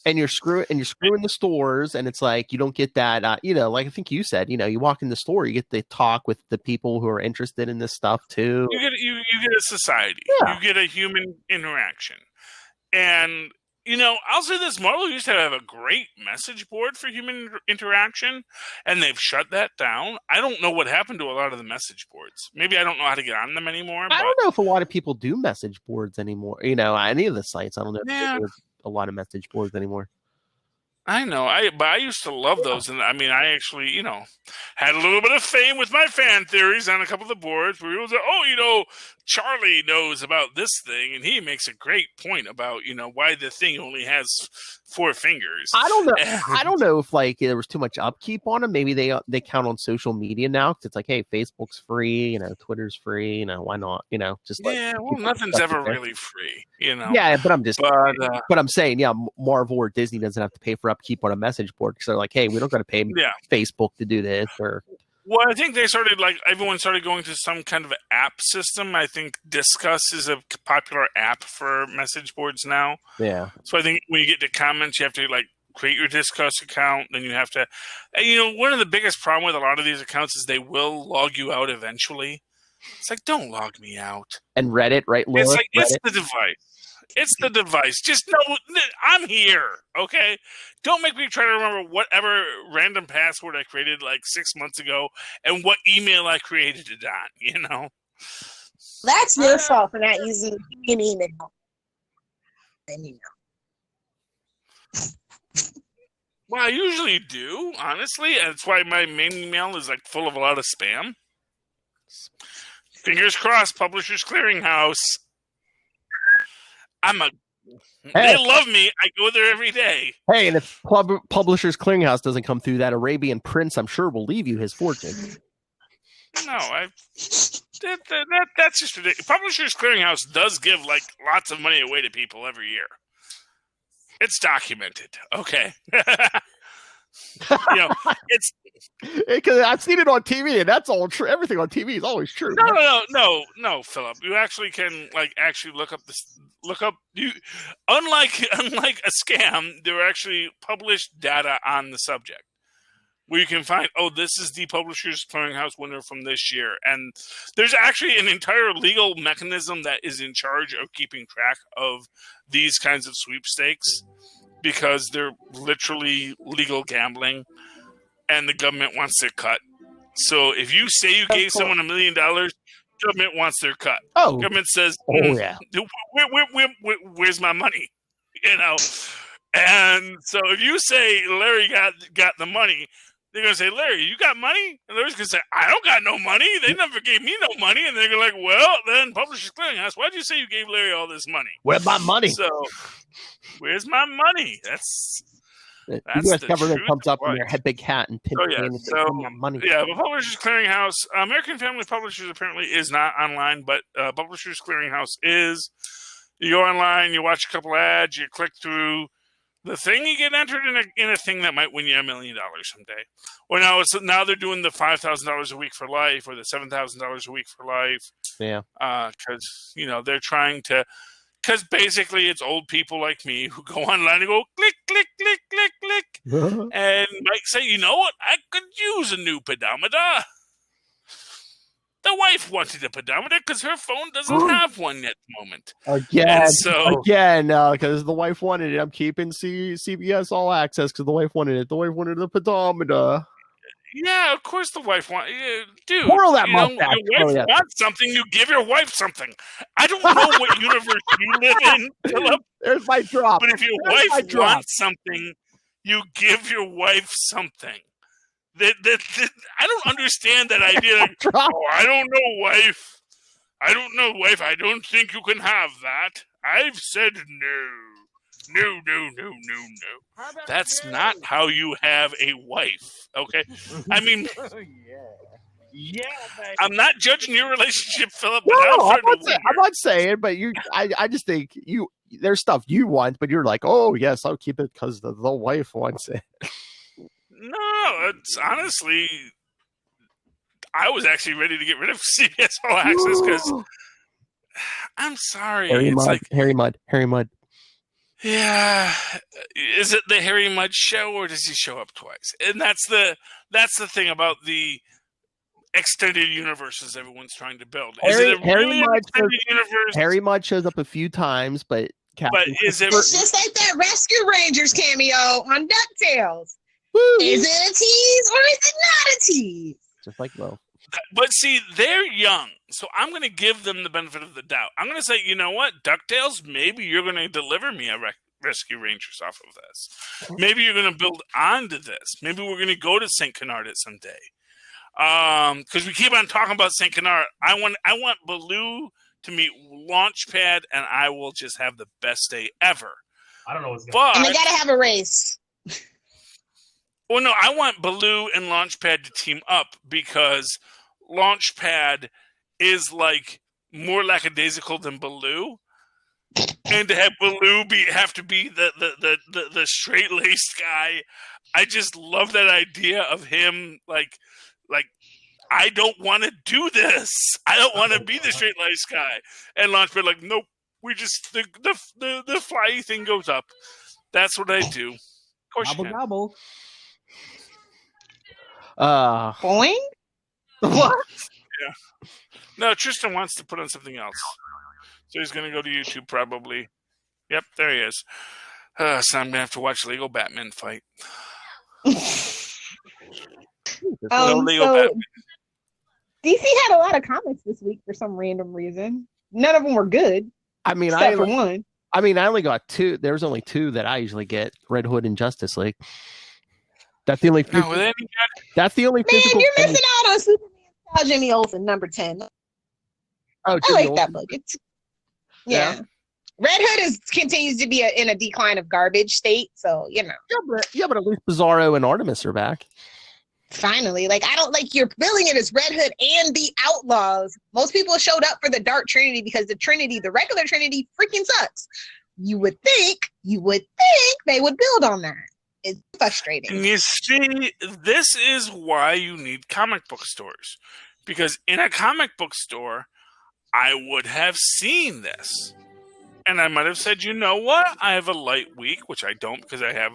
and you're screwing the stores, and it's like, you don't get that, like I think you said, you walk in the store, you get to talk with the people who are interested in this stuff too. You get a society. Yeah. You get a human interaction. And I'll say this: Marvel used to have a great message board for human interaction, and they've shut that down. I don't know what happened to a lot of the message boards. Maybe I don't know how to get on them anymore. I don't know if a lot of people do message boards anymore. Any of the sites, I don't know if there's a lot of message boards anymore. I know, but I used to love those, and I mean, I actually, had a little bit of fame with my fan theories on a couple of the boards where people say, "Oh, Charlie knows about this thing, and he makes a great point about, why the thing only has 4 fingers." I don't know. I don't know if like there was too much upkeep on them. Maybe they count on social media now because it's like, hey, Facebook's free, Twitter's free, why not? Just like, nothing's ever really free, Yeah, but I'm saying, Marvel or Disney doesn't have to pay for upkeep on a message board because they're like, hey, we don't got to pay Facebook to do this. Or well, I think everyone started going to some kind of app system. I think Discuss is a popular app for message boards now. Yeah. So I think when you get to comments, you have to create your Discuss account. Then you have to, and one of the biggest problem with a lot of these accounts is they will log you out eventually. It's like, don't log me out. And Reddit, right? Laura? It's like, it's the device. It's the device. Just know I'm here, okay? Don't make me try to remember whatever random password I created 6 months ago and what email I created it on, That's your fault for not using an email. Well, I usually do, honestly. And that's why my main email is like full of a lot of spam. Fingers crossed, Publishers Clearinghouse. They love me. I go there every day. Hey, and if Publishers Clearinghouse doesn't come through, that Arabian prince, I'm sure, will leave you his fortune. No, that's just ridiculous. Publishers Clearinghouse does give like lots of money away to people every year. It's documented. Okay. It's because I've seen it on TV, and that's all true. Everything on TV is always true. No, Philip. You actually can look up this. Unlike a scam, there are actually published data on the subject where you can find, this is the Publishers Clearinghouse winner from this year, and there's actually an entire legal mechanism that is in charge of keeping track of these kinds of sweepstakes because they're literally legal gambling, and the government wants their cut. So if you say you gave someone $1 million, government wants their cut. Government says, yeah. Where's my money? And so if you say Larry got the money, they're gonna say, Larry, you got money? And Larry's gonna say, I don't got no money. They never gave me no money. And they're like, well, then Publishers Clearinghouse, why'd you say you gave Larry all this money? Where's my money? So where's my money? That's the U.S. government comes up in their big hat and pins money. Yeah, but Publishers Clearinghouse, American Family Publishers apparently is not online, but Publishers Clearinghouse is. You go online, you watch a couple ads, you click through the thing, you get entered in a thing that might win you $1 million someday. Or now they're doing the $5,000 a week for life or the $7,000 a week for life. Yeah. Because they're trying to. Because basically it's old people like me who go online and go click, click, click, click, click. And might say, you know what? I could use a new pedometer. The wife wanted a pedometer because her phone doesn't have one at the moment. Again, because the wife wanted it. I'm keeping CBS All Access because the wife wanted it. The wife wanted the pedometer. Yeah, of course the wife wants. Dude, twirl that mustache. Your wife wants something, you give your wife something. I don't know what universe you live in, Philip. There's my drop. But if your wife wants something, you give your wife something. I don't understand that idea. I don't know, wife. I don't know, wife. I don't think you can have that. I've said no. No. That's not how you have a wife, okay? I mean, I'm not judging your relationship, Philip. I'm not saying, but I just think there's stuff you want, but you're like, oh yes, I'll keep it because the wife wants it. No, it's honestly, I was actually ready to get rid of CBS All Access because I'm sorry, Harry Mudd. Yeah, is it the Harry Mudd show, or does he show up twice? And that's the thing about the extended universes everyone's trying to build. Is it a really extended universe? Harry Mudd shows up a few times, but it's just like that Rescue Rangers cameo on DuckTales. Woo. Is it a tease or is it not a tease? Just like Mo. But see, they're young, so I'm going to give them the benefit of the doubt. I'm going to say, you know what, DuckTales, maybe you're going to deliver me a Rescue Rangers off of this. Maybe you're going to build onto this. Maybe we're going to go to St. Canard someday. Because we keep on talking about St. Canard. I want Baloo to meet Launchpad, and I will just have the best day ever. I don't know what's going on. And they got to have a race. Well, no, I want Baloo and Launchpad to team up because Launchpad is like more lackadaisical than Baloo, and to have Baloo have to be the straight laced guy. I just love that idea of him like I don't want to do this. I don't want to be the straight laced guy. And Launchpad like, nope. We just the flyy thing goes up. That's what I do. Of course, you can. Gobble. Boing? What? Yeah. No, Tristan wants to put on something else. So he's going to go to YouTube probably. Yep, there he is. So I'm going to have to watch Lego Batman fight. Batman. DC had a lot of comics this week for some random reason. None of them were good. I mean, except for one. I mean, I only got two. There's only two that I usually get: Red Hood and Justice League. That's the only. No, then you That's the only Man, physical. you're missing out on Superman style Jimmy Olsen, number 10. Oh, I Jimmy like that Olsen. book. Yeah. Red Hood continues to be in a decline of garbage state, so Yeah, but at least Bizarro and Artemis are back. finally, like I don't like you're billing it as Red Hood and the Outlaws. Most people showed up for the Dark Trinity because the regular Trinity, freaking sucks. You would think they would build on that. It's frustrating. And you see, this is why you need comic book stores, because in a comic book store, I would have seen this. And I might have said, you know what? I have a light week, which I don't because I have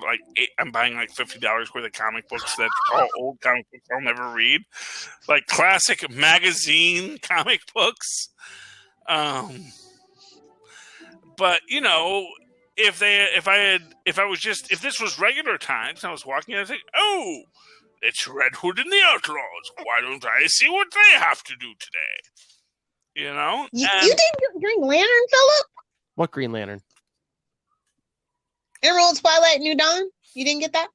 I'm buying like $50 worth of comic books that are old comic books I'll never read. Like classic magazine comic books. But if this was regular times and I was walking, I'd think, oh, it's Red Hood and the Outlaws. Why don't I see what they have to do today? You think Green Lantern, Philip? What Green Lantern? Emerald, Twilight, New Dawn? You didn't get that?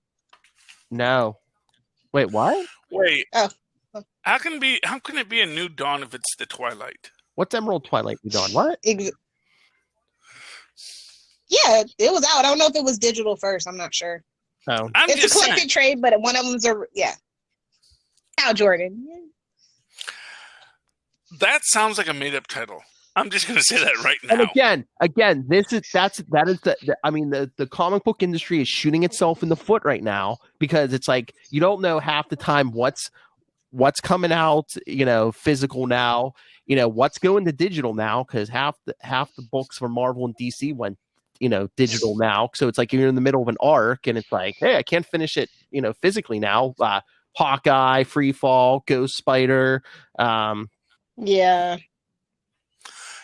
No. Wait, what? Wait. Oh. How can it be a New Dawn if it's the Twilight? What's Emerald, Twilight, New Dawn? What? Yeah, it was out. I don't know if it was digital first. I'm not sure. Oh. It's a collected trade, but one of them's Al Jordan. That sounds like a made-up title. I'm just going to say that right now. And again, the comic book industry is shooting itself in the foot right now because it's like you don't know half the time what's coming out, physical now, what's going to digital now because half the books for Marvel and DC went, digital now. So it's like you're in the middle of an arc and it's like, hey, I can't finish it, physically now. Hawkeye, Freefall, Ghost Spider. Yeah.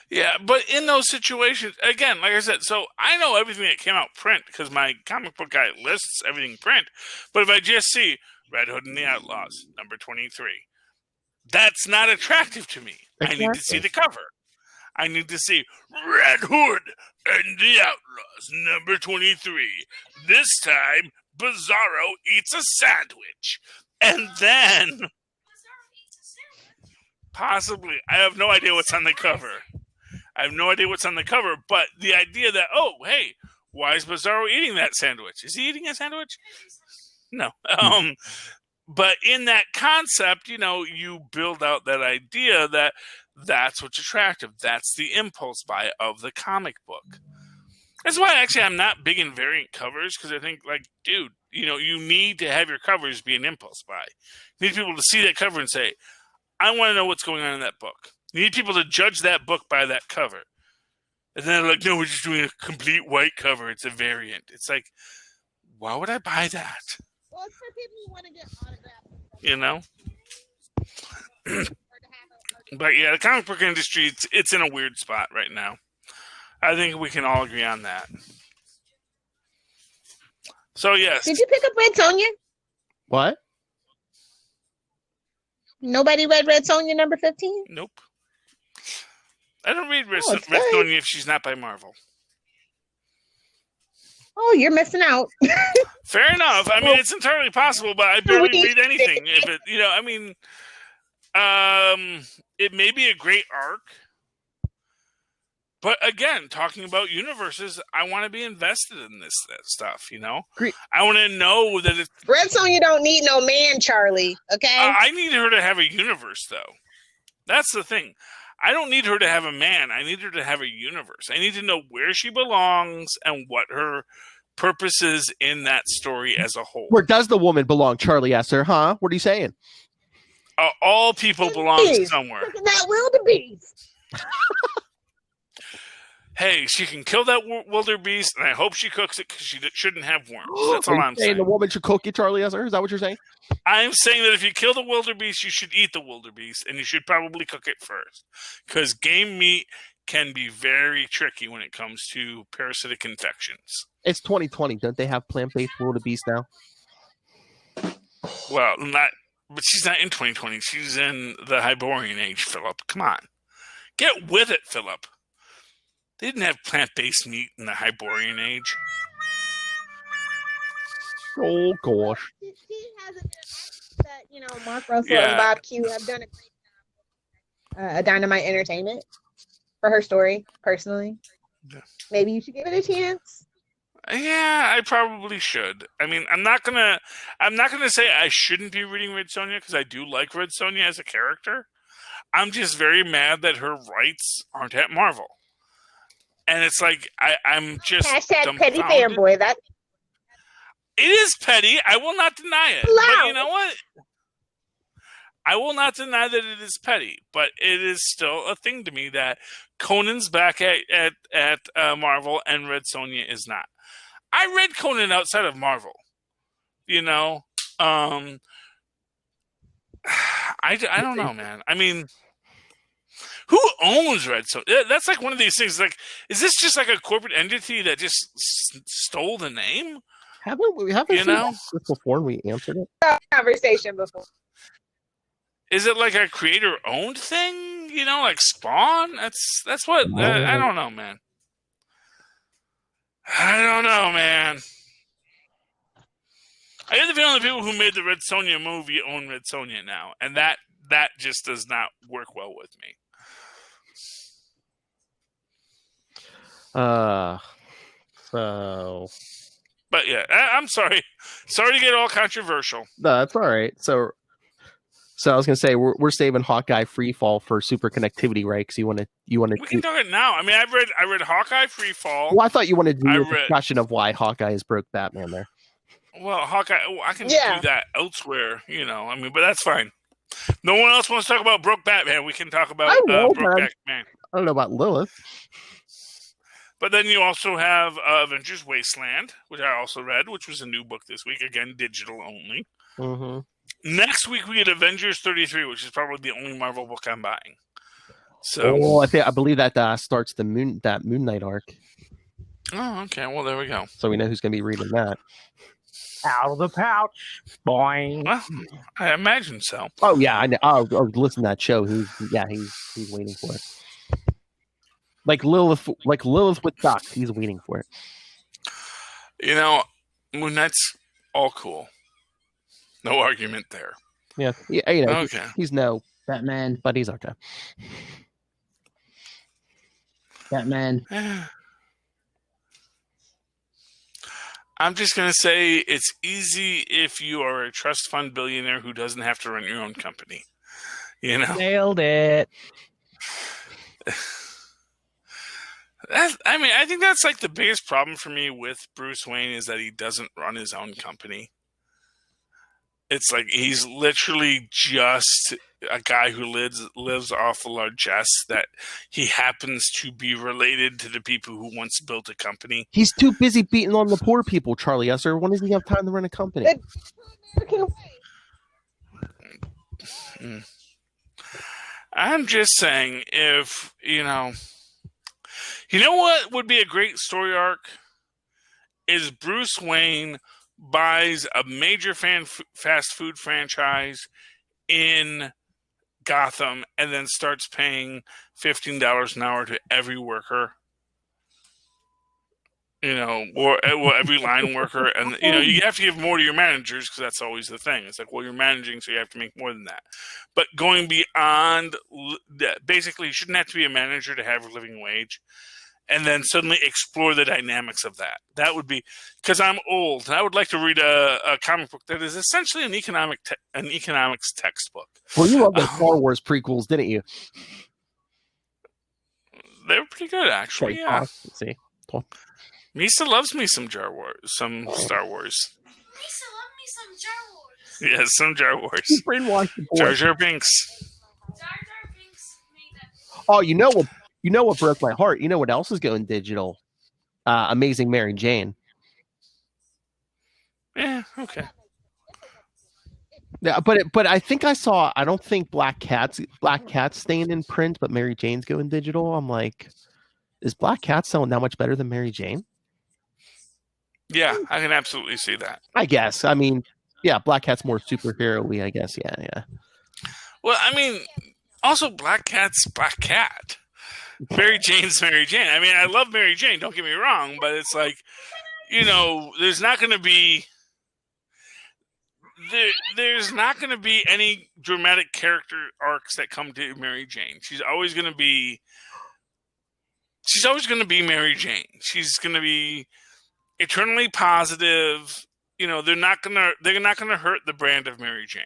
Yeah, but in those situations, again, like I said, so I know everything that came out print because my comic book guy lists everything print. But if I just see Red Hood and the Outlaws, number 23, that's not attractive to me. Exactly. I need to see the cover. I need to see Red Hood and the Outlaws, number 23. This time, Bizarro eats a sandwich. And then, possibly, I have no idea what's on the cover. But the idea that, oh, hey, why is Bizarro eating that sandwich? Is he eating a sandwich? No. But in that concept, you build out that idea that that's what's attractive. That's the impulse buy of the comic book. That's why, actually, I'm not big in variant covers because I think, dude, you need to have your covers be an impulse buy. You need people to see that cover and say, I want to know what's going on in that book. You need people to judge that book by that cover. And then they're like, no, we're just doing a complete white cover. It's a variant. It's like, why would I buy that? Well, it's for people who want to get autographs. But yeah, the comic book industry, it's in a weird spot right now. I think we can all agree on that. So, yes. Did you pick up Red Sonja? What? Nobody read Red Sonja number 15? Nope. I don't read Red Sonja if she's not by Marvel. Oh, you're missing out. Fair enough. I mean, it's entirely possible, but I barely read anything. If it, it may be a great arc. But again, talking about universes, I want to be invested in that stuff, Great. I want to know that it's... Red Sonja don't need no man, Charlie, okay? I need her to have a universe, though. That's the thing. I don't need her to have a man. I need her to have a universe. I need to know where she belongs and what her purpose is in that story as a whole. Where does the woman belong, Charlie Esser? Huh? What are you saying? All people belong somewhere. Look at that wildebeest. Hey, she can kill that wildebeest, and I hope she cooks it because she shouldn't have worms. That's all I'm saying. The woman should cook it, Charlie Esser? Is that what you're saying? I'm saying that if you kill the wildebeest, you should eat the wildebeest, and you should probably cook it first. Because game meat can be very tricky when it comes to parasitic infections. It's 2020. Don't they have plant-based wildebeest now? Well, but she's not in 2020. She's in the Hyborian age, Philip. Come on. Get with it, Philip. They didn't have plant-based meat in the Hyborian age. Oh gosh. She has that Mark Russell and Bob Q have done a Dynamite Entertainment for her story. Personally, maybe you should give it a chance. Yeah, I probably should. I mean, I'm not gonna say I shouldn't be reading Red Sonja because I do like Red Sonja as a character. I'm just very mad that her rights aren't at Marvel, and it's like I'm just Hashtag petty fanboy. That it is petty. I will not deny it. But you know what? I will not deny that it is petty, but it is still a thing to me that Conan's back at Marvel and Red Sonja is not. I read Conan outside of Marvel. I don't know, man. I mean, who owns Red Sonja? That's like one of these things. Like, is this just like a corporate entity that just stole the name? Haven't we seen this before and we answered it? Conversation before. Is it like a creator-owned thing? Like Spawn? That's what I don't know, man. I don't know, man. I get the feeling the people who made the Red Sonja movie own Red Sonja now, and that just does not work well with me. So. But yeah, I'm sorry. Sorry to get all controversial. No, that's all right. So I was gonna say we're saving Hawkeye Freefall for super connectivity, right? Because you want to. We can talk it now. I mean, I read Hawkeye Freefall. Well, I thought you wanted to do a discussion of why Hawkeye has broke Batman there. Well, Hawkeye, I can do that elsewhere, I mean, but that's fine. No one else wants to talk about broke Batman. We can talk about broke Batman. I don't know about Lilith. But then you also have Avengers Wasteland, which I also read, which was a new book this week. Again, digital only. Mm-hmm. Next week we get Avengers 33, which is probably the only Marvel book I'm buying. So, I believe that starts the Moon Knight arc. Oh, okay. Well, there we go. So we know who's going to be reading that. Out of the pouch, boing. Well, I imagine so. Oh yeah, I know. Oh, listen to that show. He's waiting for it. Like Lilith with Doc. He's waiting for it. Moon Knight's all cool. No argument there. Yeah. Okay. He's no Batman, but he's okay. Batman. I'm just going to say it's easy if you are a trust fund billionaire who doesn't have to run your own company. Nailed it. I think that's like the biggest problem for me with Bruce Wayne is that he doesn't run his own company. It's like he's literally just a guy who lives off the largesse that he happens to be related to the people who once built a company. He's too busy beating on the poor people, Charlie Esser. When does he have time to run a company? I'm just saying, if you know what would be a great story arc is Bruce Wayne buys a major fast food franchise in Gotham and then starts paying $15 an hour to every worker, or every line worker. And, you have to give more to your managers because that's always the thing. It's like, well, you're managing, so you have to make more than that. But going beyond that, basically, you shouldn't have to be a manager to have a living wage. And then suddenly explore the dynamics of that. That would be, because I'm old, and I would like to read a comic book that is essentially an economics textbook. Well, you love the Star Wars prequels, didn't you? They were pretty good, actually. Yeah. Let's see. Cool. Misa loves me some Star Wars. Misa loves me some Jar Wars. Yes, some Jar Wars. You brainwashed the boy. Jar Jar Binks. Jar Jar Binks made that. Oh, you know what broke my heart? You know what else is going digital? Amazing Mary Jane. Yeah, okay. Yeah, but I think I don't think Black Cat's staying in print, but Mary Jane's going digital. I'm like, is Black Cat selling that much better than Mary Jane? Yeah, I can absolutely see that. I guess. I mean, yeah, Black Cat's more superhero-y, I guess. Yeah. Well, I mean, also Black Cat's Black Cat. Mary Jane's Mary Jane. I mean, I love Mary Jane, don't get me wrong, but it's like, there's not going to be there's not going to be any dramatic character arcs that come to Mary Jane. She's always going to be Mary Jane. She's going to be eternally positive. You know, they're not going to hurt the brand of Mary Jane.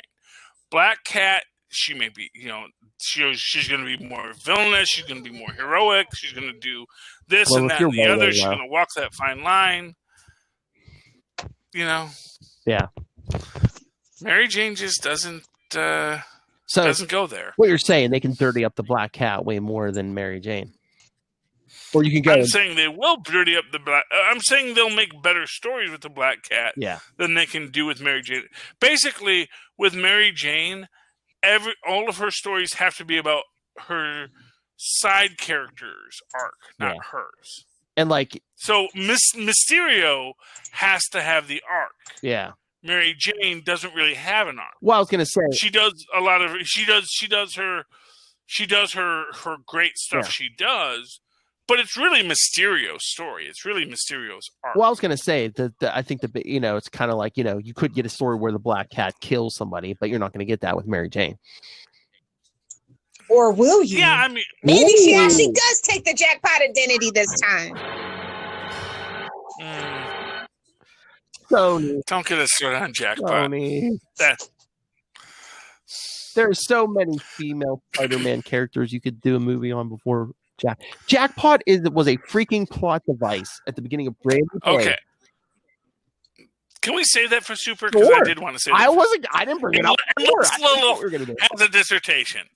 Black Cat, she may be, you know, she's going to be more villainous. She's going to be more heroic. She's going to do this and that and the other. She's going to walk that fine line. You know. Yeah. Mary Jane just doesn't go there. What you're saying, they can dirty up the Black Cat way more than Mary Jane. Or you can go. I'm saying they will dirty up the Black. I'm saying they'll make better stories with the Black Cat than they can do with Mary Jane. Basically, with Mary Jane, all of her stories have to be about her side character's arc, not hers. And like, so Mysterio has to have the arc. Yeah. Mary Jane doesn't really have an arc. Well, I was going to say she does a lot of she does her great stuff she does, but it's really Mysterio's story. It's really Mysterio's arc. Well, I was going to say that I think it's kind of like, you know, you could get a story where the Black Cat kills somebody, but you're not going to get that with Mary Jane. Or will you? Yeah, I mean, maybe she actually does take the jackpot identity this time. Sony. Don't get us started on jackpot. There's so many female Spider-Man characters you could do a movie on before Jackpot was a freaking plot device at the beginning of Brand New Day. Okay. Can we save that for Super? Because I did want to say that. I didn't bring it up. Lilith has a dissertation.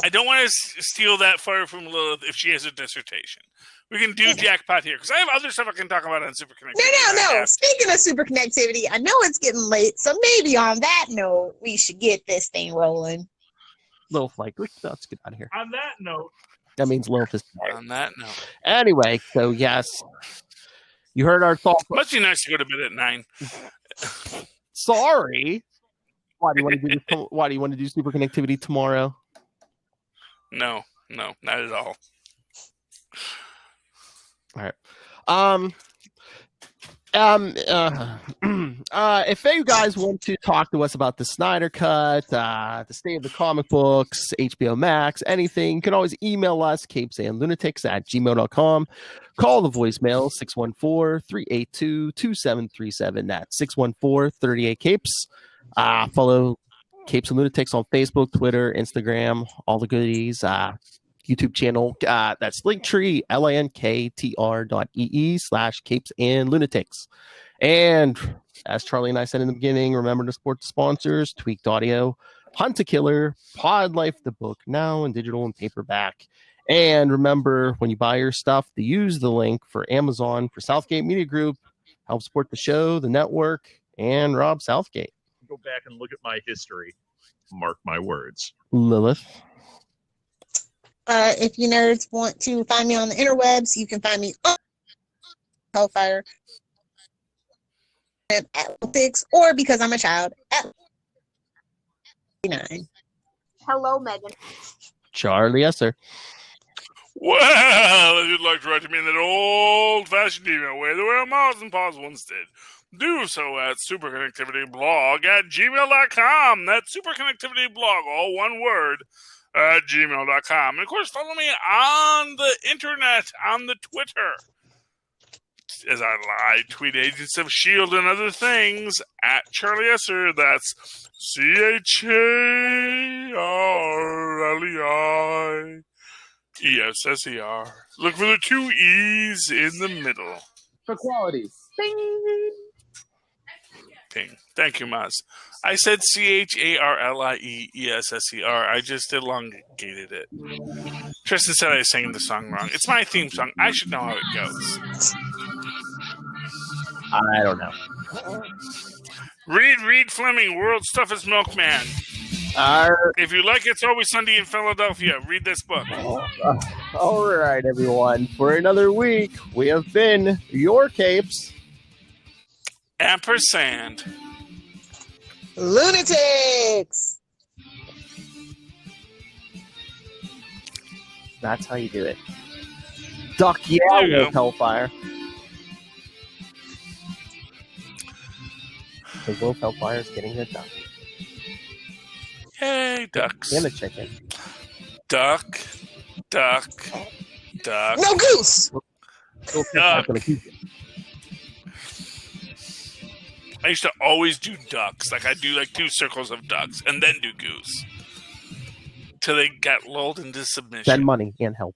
I don't want to steal that fire from Lilith if she has a dissertation. We can do Jackpot here, because I have other stuff I can talk about on Super Connectivity. No. Speaking of Super Connectivity, I know it's getting late, so maybe on that note, we should get this thing rolling. Lilith, let's get out of here. On that note. That means Lilith is tired. On that note. Anyway, so yes, you heard our thoughts. Must be nice to go to bed at 9. Sorry. Why do you want to do this? Why do you want to do Super Connectivity tomorrow? No, not at all. All right. If you guys want to talk to us about the Snyder Cut, the state of the comic books, HBO Max, anything, you can always email us, capesandlunatics@gmail.com. Call the voicemail, 614-382-2737. That's 614-38-CAPES. Follow Capes and Lunatics on Facebook, Twitter, Instagram, all the goodies. YouTube channel, that's Linktree, linktr.ee/Capes and Lunatics. And as Charlie and I said in the beginning, remember to support the sponsors: Tweaked Audio, Hunt a Killer, Pod Life, the book, now in digital and paperback. And remember, when you buy your stuff, to use the link for Amazon for Southgate Media Group. Help support the show, the network, and Rob Southgate. Go back and look at my history. Mark my words. Lilith. If you nerds want to find me on the interwebs, you can find me on Hellfire at Lunatics, or because I'm a child at 9. Hello, Megan. Charlie, yes, sir. Well, if you'd like to write to me in that old-fashioned email way, the way Mars and Pause once did, do so at superconnectivityblog@gmail.com. That's superconnectivityblog, all one word, at gmail.com. And of course, follow me on the internet, on the Twitter, as I tweet Agents of S.H.I.E.L.D. and other things, at Charlie Esser. That's CHARLEIESSER. Look for the 2 E's in the middle. For quality. Ping. Thank you, Maz. I said CHARLIESSER. I just elongated it. Tristan said I sang the song wrong. It's my theme song. I should know how it goes. I don't know. Reed Fleming, World's Toughest Milkman. If you like It's Always Sunday in Philadelphia, read this book. All right, everyone. For another week, we have been your Capes. Ampersand. Lunatics. That's how you do it. Duck, with Hellfire. Because Wolf Hellfire is getting it done. Yay, ducks. And a chicken. Duck. Duck. Duck. No goose. Duck. I used to always do ducks. Like, I'd do like 2 circles of ducks and then do goose. Till they got lulled into submission. Send money and help.